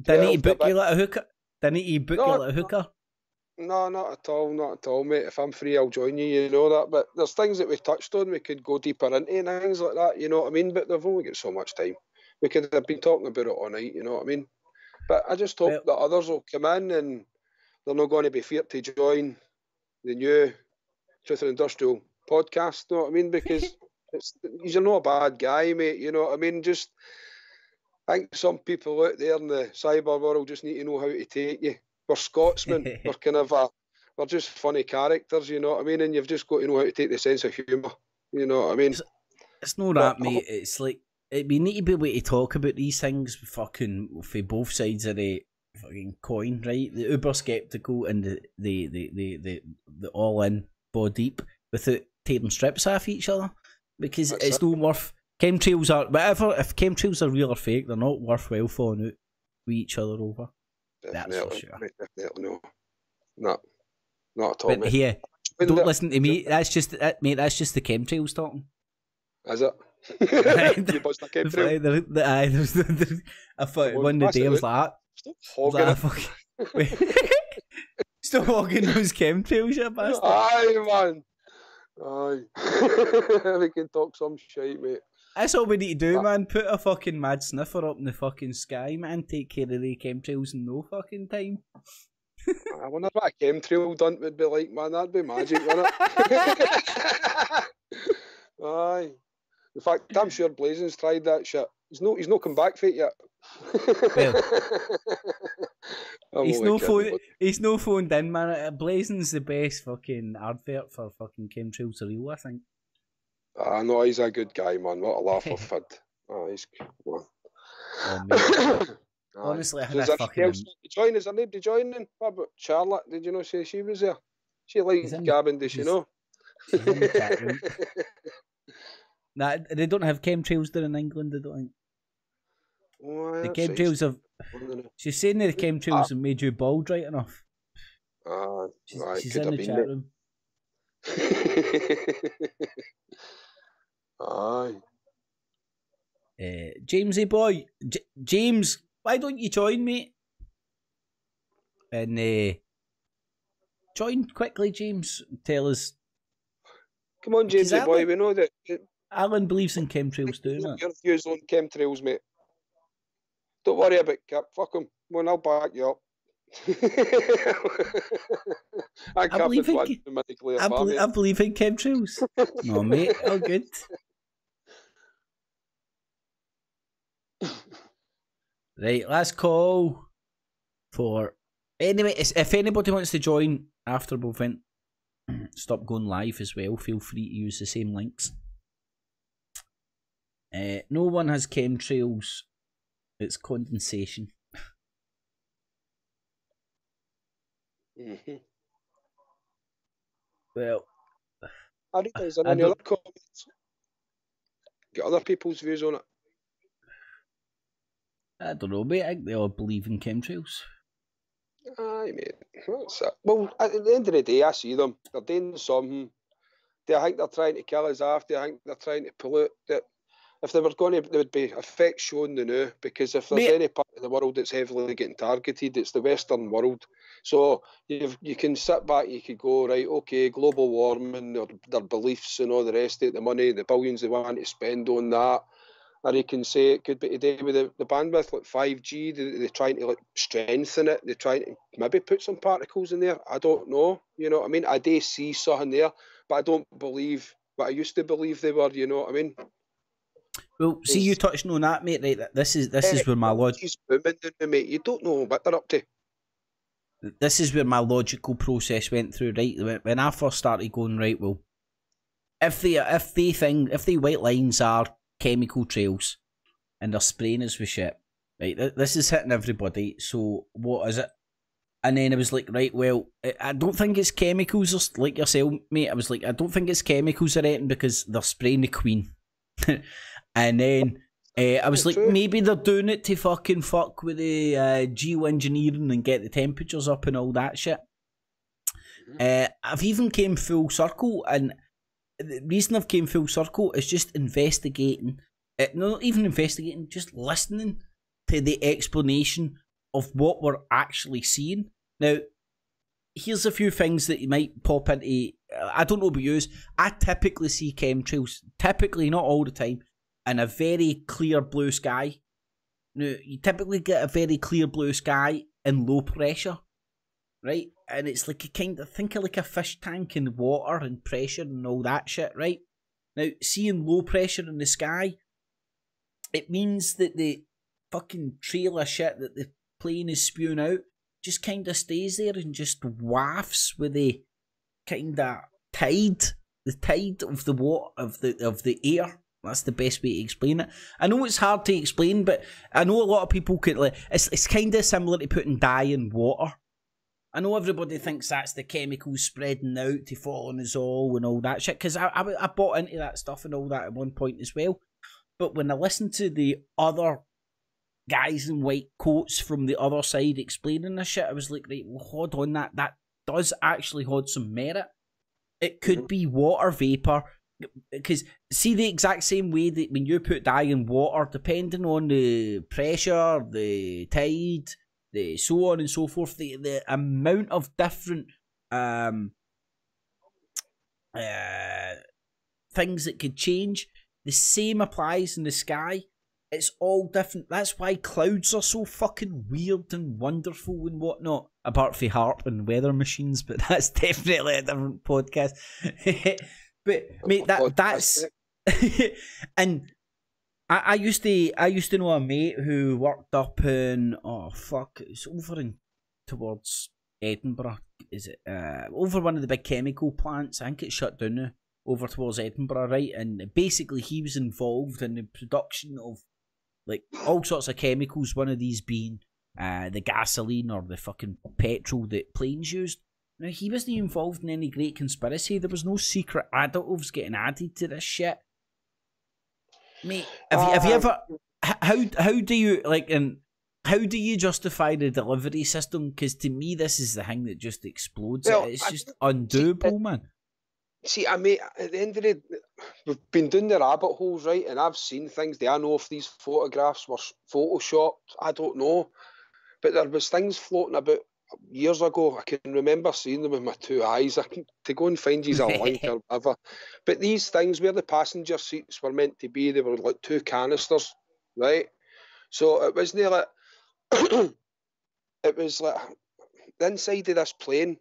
Speaker 5: Didn't he book you like a hooker? Didn't he book you like a hooker?
Speaker 6: No, not at all, mate. If I'm free, I'll join you, you know that. But there's things that we touched on, we could go deeper into and things like that, you know what I mean? But they've only got so much time. We could have been talking about it all night, you know what I mean? But I just hope that others will come in and they're not going to be feared to join the new Truth and Industrial podcast, you know what I mean? Because you're not a bad guy, mate, you know what I mean? Just, I think some people out there in the cyber world just need to know how to take you. We're Scotsmen, we're just funny characters, you know what I mean? And you've just got to know how to take the sense of humour, you know what I mean?
Speaker 5: It's not that, mate. It's like, we need to be able to talk about these things fucking for both sides of the fucking coin, right? The uber skeptical and the all in ball deep without taking strips off each other, because it's not worth. Chemtrails are whatever. If chemtrails are real or fake, they're not worthwhile falling out with each other over.
Speaker 6: Definitely,
Speaker 5: that's for sure.
Speaker 6: Mate, definitely not at all.
Speaker 5: But
Speaker 6: mate.
Speaker 5: here, don't listen to me. That's just mate. That's just the chemtrails talking.
Speaker 6: Is it? You buzzed the chemtrail?
Speaker 5: I thought one of the day I was like, stop hogging those chemtrails, you bastard.
Speaker 6: Aye, man. Aye. We can talk some shite, mate.
Speaker 5: That's all we need to do, man. Put a fucking mad sniffer up in the fucking sky, man. Take care of the chemtrails in no fucking time.
Speaker 6: I wonder what a chemtrail done would be like, man. That'd be magic, wouldn't it? Aye. In fact, I'm sure Blazing's tried that shit. He's not come back for it yet.
Speaker 5: Well, he's no phoned in, man. Blazing's the best fucking advert for fucking chemtrails are real, I think.
Speaker 6: I know he's a good guy, man. What a laugh I've had. He's good,
Speaker 5: man. Honestly, I had a fucking...
Speaker 6: Is there nobody joining? What about Charlotte? Did you know she was there? She liked Gavin, did she know?
Speaker 5: She's in the chat room. Nah, they don't have chemtrails there in England, I don't think.
Speaker 6: Well,
Speaker 5: the chemtrails have... She's saying that the chemtrails have made you bald right enough. She's in the chat room.
Speaker 6: Aye.
Speaker 5: Jamesy boy, James, why don't you join, mate? And join quickly, James. Tell us.
Speaker 6: Come on, Jamesy boy. We know that
Speaker 5: Alan believes in chemtrails, do you?
Speaker 6: Your views on chemtrails, mate. Don't worry about Kip. Fuck him. Well, I'll back you up. I believe in
Speaker 5: chemtrails. No, mate. All good. Right, last call for... Anyway, if anybody wants to join after both event, stop going live as well, feel free to use the same links. No one has chemtrails. It's condensation. Well,
Speaker 6: I think there's any other comments. Get other people's views on it.
Speaker 5: I don't know, mate. I think they all believe in chemtrails.
Speaker 6: Aye, mate. What's that? Well, at the end of the day, I see them. They're doing something. Do I think they're trying to kill us off? Do I think they're trying to pollute? If they were going to, there would be effects shown the new, because if there's any part of the world that's heavily getting targeted, it's the Western world. So you can sit back, you could go, right, okay, global warming, their beliefs and all the rest of it, the money, the billions they want to spend on that. Or you can say it could be today with the bandwidth, like 5G, they're trying to like strengthen it, they're trying to maybe put some particles in there. I don't know, you know what I mean? I do see something there, but I don't believe what I used to believe they were, you know what I mean?
Speaker 5: Well, see, you touching on that, mate. Right, this is where my
Speaker 6: He's booming, mate. You don't know what they're up to.
Speaker 5: This is where my logical process went through. Right, when I first started going, right, well, if the white lines are chemical trails and they're spraying us with shit, right, this is hitting everybody. So what is it? And then I was like, right, well, I don't think it's chemicals, or like yourself, mate. I was like, I don't think it's chemicals or anything because they're spraying the Queen. And then I was like, maybe they're doing it to fucking fuck with the geoengineering and get the temperatures up and all that shit. I've even came full circle, and the reason I've came full circle is just investigating, not even investigating, just listening to the explanation of what we're actually seeing. Now, here's a few things that you might pop into. I don't know about you. I typically see chemtrails, typically, not all the time, in a very clear blue sky. Now, you typically get a very clear blue sky in low pressure, right? And it's like a kind of, think of like a fish tank in water and pressure and all that shit, right? Now, seeing low pressure in the sky, it means that the fucking trail of shit that the plane is spewing out just kind of stays there and just wafts with the kind of tide, the tide of the water, of the air. That's the best way to explain it. I know it's hard to explain, but I know a lot of people could, like, it's kind of similar to putting dye in water. I know everybody thinks that's the chemicals spreading out to fall on us all and all that shit, because I bought into that stuff and all that at one point as well. But when I listened to the other guys in white coats from the other side explaining this shit, I was like, right, well, hold on, that does actually hold some merit. It could be water vapour, because see, the exact same way that when you put dye in water, depending on the pressure, the tide, the so on and so forth, the amount of different things that could change, the same applies in the sky. It's all different. That's why clouds are so fucking weird and wonderful and whatnot. Apart from HARP and weather machines, but that's definitely a different podcast. But mate, that's and I used to know a mate who worked up in it's over in towards Edinburgh. Is it over one of the big chemical plants? I think it's shut down now. Over towards Edinburgh, right? And basically, he was involved in the production of like all sorts of chemicals. One of these being the gasoline or the fucking petrol that planes used. Now, he wasn't involved in any great conspiracy. There was no secret additives getting added to this shit. Mate, have you ever... How do you, like, and how do you justify the delivery system? Because to me, this is the thing that just explodes it. It's just undoable, man.
Speaker 6: See, I mean, at the end of the day, we've been doing the rabbit holes, right? And I've seen things. Do I know if these photographs were photoshopped? I don't know. But there was things floating about years ago. I can remember seeing them with my two eyes. To go and find you a link or whatever. But these things where the passenger seats were meant to be, they were like two canisters, right? So it wasn't like it was like the inside of this plane.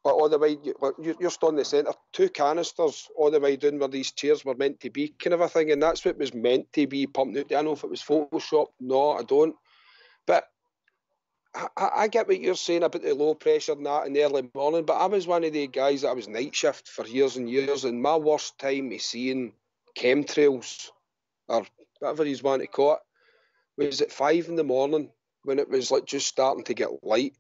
Speaker 6: All the way, you're stood in the centre, two canisters all the way down where these chairs were meant to be, kind of a thing, and that's what was meant to be pumped out. I don't know if it was Photoshop. No, I don't. But I get what you're saying about the low pressure and that in the early morning, but I was one of the guys that I was night shift for years and years, and my worst time of seeing chemtrails, or whatever you want to call it, was at 5 in the morning when it was like just starting to get light.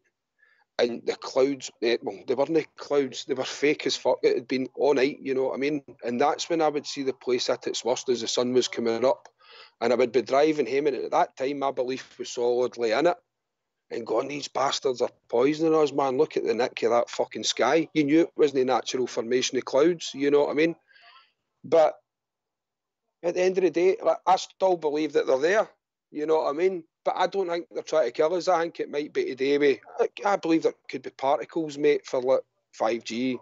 Speaker 6: And the clouds, they weren't clouds, they were fake as fuck. It had been all night, you know what I mean? And that's when I would see the place at its worst as the sun was coming up. And I would be driving home, and at that time, my belief was solidly in it. And going, these bastards are poisoning us, man. Look at the nick of that fucking sky. You knew it wasn't a natural formation of clouds, you know what I mean? But at the end of the day, I still believe that they're there, you know what I mean? But I don't think they're trying to kill us. I think it might be today. I believe there could be particles, mate, for like 5G,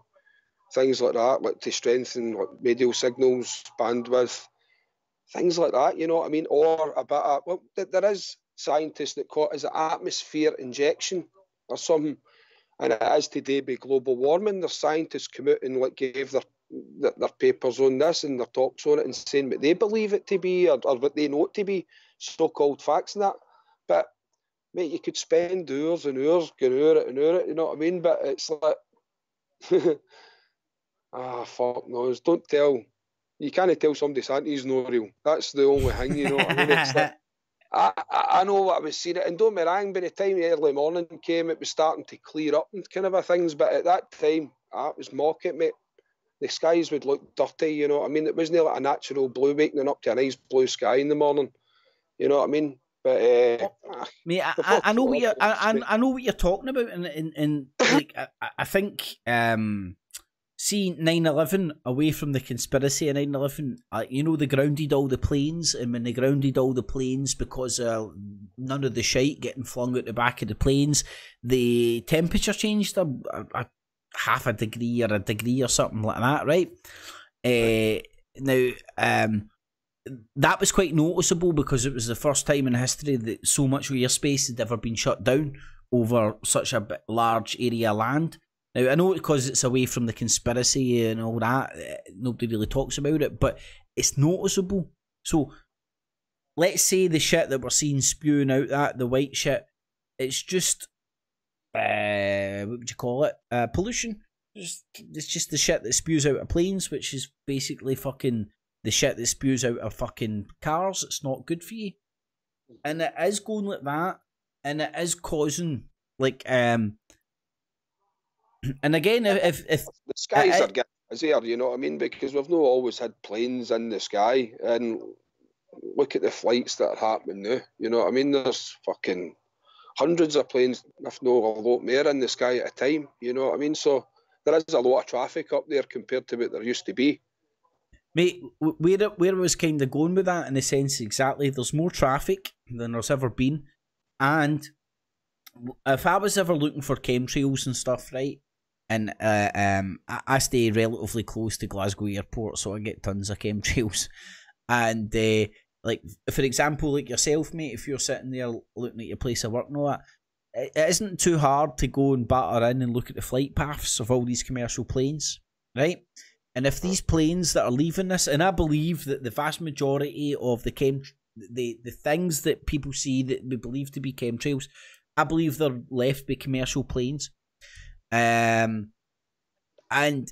Speaker 6: things like that, like to strengthen like radio signals, bandwidth, things like that, you know what I mean? Or a bit of, well, there is scientists that call it as an atmosphere injection or something, and it is today by global warming. The scientists come out and like gave their their papers on this and their talks on it and saying what they believe it to be or what they know it to be, so-called facts and that. But, mate, you could spend hours and hours going over it and over it, you know what I mean? But it's like, fuck knows. Don't tell. You can't tell somebody Santa's not real. That's the only thing, you know what I mean? It's like, I know what I was seeing it, and don't be wrong, by the time the early morning came, it was starting to clear up and kind of a things, but at that time, it was mocking, mate. The skies would look dirty, you know what I mean? It wasn't like a natural blue waking up to a nice blue sky in the morning, you know what I mean? But
Speaker 5: mate, I know what you're, I know what you're talking about, and like I think see 9/11 away from the conspiracy of 9/11, you know, they grounded all the planes, and when they grounded all the planes because none of the shite getting flung out the back of the planes, the temperature changed a half a degree or a degree or something like that, right? Now, that was quite noticeable because it was the first time in history that so much airspace had ever been shut down over such a large area of land. Now, I know because it's away from the conspiracy and all that, nobody really talks about it, but it's noticeable. So, let's say the shit that we're seeing spewing out, the white shit, it's just, what would you call it? Pollution. It's just the shit that spews out of planes, which is basically fucking the shit that spews out of fucking cars. It's not good for you. And it is going like that, and it is causing, like, and again, if
Speaker 6: the skies are getting busier, you know what I mean? Because we've not always had planes in the sky, and look at the flights that are happening now. You know what I mean? There's fucking hundreds of planes, if not a lot more, in the sky at a time. You know what I mean? So there is a lot of traffic up there compared to what there used to be.
Speaker 5: Mate, where I was kind of going with that, in a sense, exactly. There's more traffic than there's ever been, and if I was ever looking for chemtrails and stuff, right? And I stay relatively close to Glasgow Airport, so I get tons of chemtrails. And like, for example, like yourself, mate, if you're sitting there looking at your place of work and all that, it isn't too hard to go and batter in and look at the flight paths of all these commercial planes, right? And if these planes that are leaving this, and I believe that the vast majority of the things that people see that we believe to be chemtrails, I believe they're left by commercial planes. And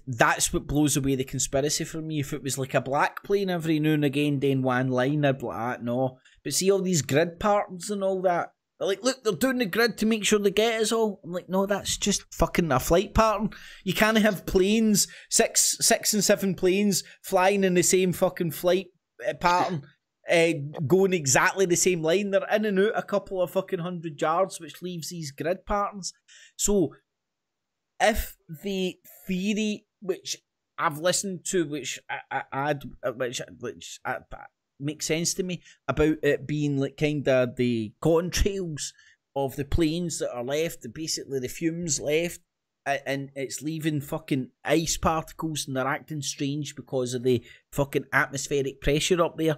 Speaker 5: that's what blows away the conspiracy for me. If it was like a black plane every now and again doing one line, I'd be like, no. But see all these grid patterns and all that, they're like, look, they're doing the grid to make sure they get us all. I'm like, no, that's just fucking a flight pattern. You can't have planes, six and seven planes flying in the same fucking flight pattern, going exactly the same line. They're in and out a couple of fucking 100 yards, which leaves these grid patterns. So if the theory which I've listened to, which makes sense to me, about it being like kind of the contrails of the planes that are left, basically the fumes left, and it's leaving fucking ice particles and they're acting strange because of the fucking atmospheric pressure up there,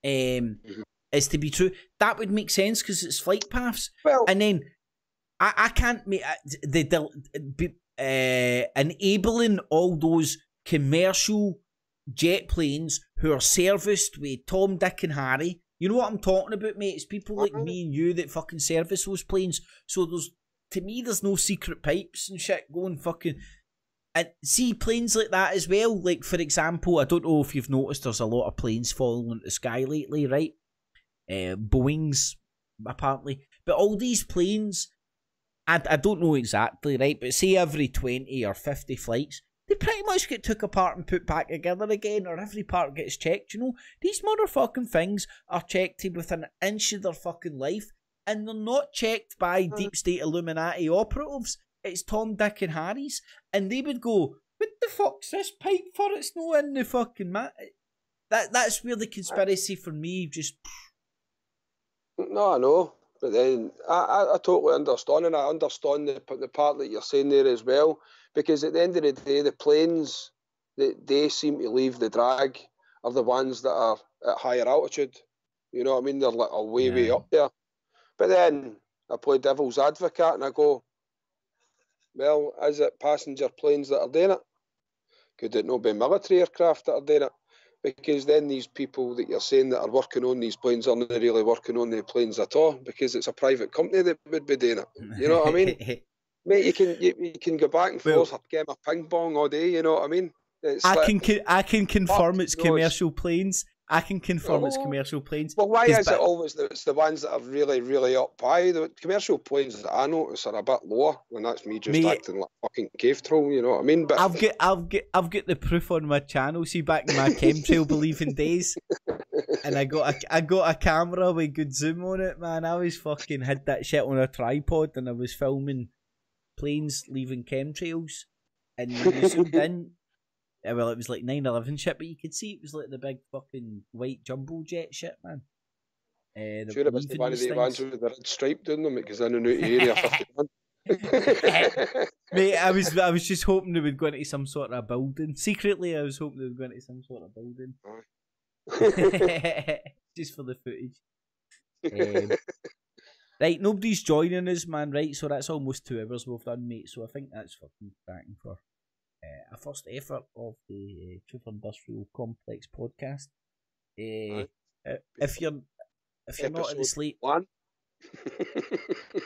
Speaker 5: is to be true. That would make sense because it's flight paths.
Speaker 6: Well,
Speaker 5: and then I can't make enabling all those commercial jet planes who are serviced with Tom, Dick and Harry. You know what I'm talking about, mate? It's people like me and you that fucking service those planes. So there's no secret pipes and shit going fucking... And see, planes like that as well, like, for example, I don't know if you've noticed there's a lot of planes falling into the sky lately, right? Boeings, apparently. But all these planes, I don't know exactly, right? But say every 20 or 50 flights, they pretty much get took apart and put back together again, or every part gets checked, you know? These motherfucking things are checked within an inch of their fucking life, and they're not checked by deep state Illuminati operatives. It's Tom, Dick and Harry's, and they would go, what the fuck's this pipe for? It's no in the fucking mat. That's where the conspiracy for me just...
Speaker 6: No, I know. But then I totally understand, and I understand the part that you're saying there as well, because at the end of the day, the planes that they seem to leave the drag are the ones that are at higher altitude. You know what I mean? They're like a way up there. But then I play devil's advocate and I go, well, is it passenger planes that are doing it? Could it not be military aircraft that are doing it? Because then these people that you're saying that are working on these planes aren't really working on the planes at all, because it's a private company that would be doing it. You know what I mean? Mate, you can go back and forth, get a ping pong all day, you know what I mean? It's
Speaker 5: I can confirm it's
Speaker 6: knows.
Speaker 5: commercial planes. I can confirm it's commercial planes.
Speaker 6: Well, why is it always it's the ones that are really, really up high? The commercial planes that I notice are a bit lower, and that's me just acting like a fucking cave troll, you know what I mean? But
Speaker 5: I've got the proof on my channel. See, back in my chemtrail believing days, and I got a camera with good zoom on it, man. I was fucking had that shit on a tripod, and I was filming planes leaving chemtrails, and you zoomed in. Well, it was like 9/11 shit, but you could see it was like the big fucking white jumbo jet shit, man.
Speaker 6: Sure, it was the one of the ones with the red stripe doing them, because I know the area 51.
Speaker 5: Mate, I was just hoping they would go into some sort of building. Secretly, I was hoping they would go into some sort of building. Just for the footage. Right, nobody's joining us, man, right? So that's almost 2 hours we've done, mate. So I think that's fucking cracking for a first effort of the Truth Industrial Complex podcast. If you're not in the sleep,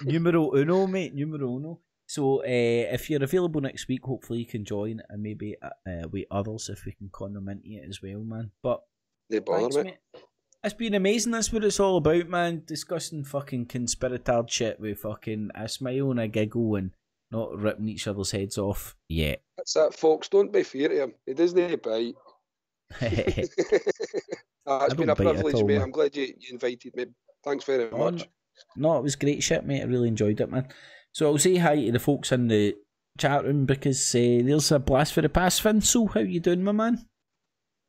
Speaker 5: numero uno, mate, numero uno. So if you're available next week, hopefully you can join, and maybe with others if we can con them into it as well, man. But thanks, mate. It's been amazing. That's what it's all about, man. Discussing fucking conspiratard shit with fucking a smile and a giggle and not ripping each other's heads off yet.
Speaker 6: That's that, folks. Don't be fear of him. He doesn't bite. It's been a privilege, mate. I'm glad you invited me. Thanks very much.
Speaker 5: No, it was great shit, mate. I really enjoyed it, man. So I'll say hi to the folks in the chat room, because there's a blast for the past. Finsel, how you doing, my man?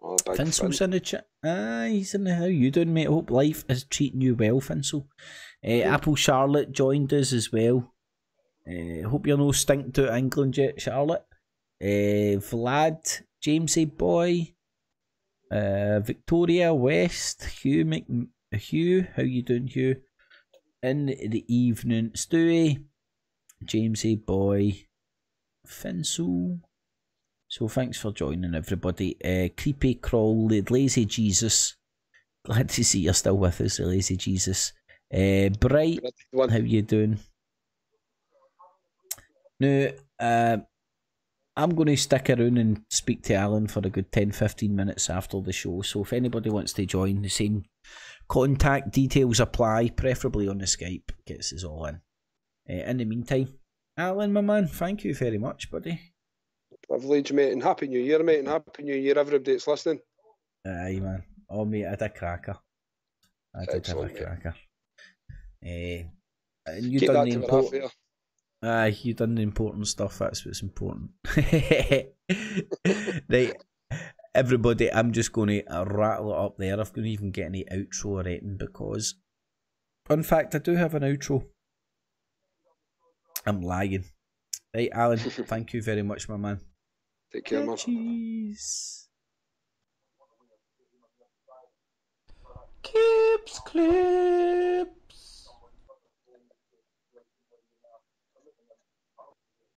Speaker 6: Oh,
Speaker 5: Finsel's in the chat. He's in the. How you doing, mate? I hope life is treating you well, Finsel. Apple Charlotte joined us as well. Hope you're no stinked to England yet, Charlotte. Vlad, Jamesy boy, Victoria West, Hugh, how you doing, Hugh? In the evening, Stewie, Jamesy boy, Finsel. So thanks for joining, everybody. Creepy Crawl, Lazy Jesus. Glad to see you're still with us, Lazy Jesus. Bright, how you doing? Now, I'm going to stick around and speak to Alan for a good 10-15 minutes after the show. So if anybody wants to join, the same contact details apply, preferably on the Skype. Gets us all in. In the meantime, Alan, my man, thank you very much, buddy.
Speaker 6: Privilege, mate, and Happy New Year, mate, and Happy New Year, everybody that's listening.
Speaker 5: Aye, man. Oh, mate, I had a cracker. I did have a cracker. And you
Speaker 6: keep
Speaker 5: done
Speaker 6: that
Speaker 5: the
Speaker 6: to
Speaker 5: important. Aye, you done the important stuff. That's what's important. Right, everybody, I'm just going to rattle it up there. I'm going to even get any outro or anything, because, in fact, I do have an outro. I'm lying. Right, Alan, thank you very much, my man.
Speaker 6: Take care, man.
Speaker 5: Keeps clear.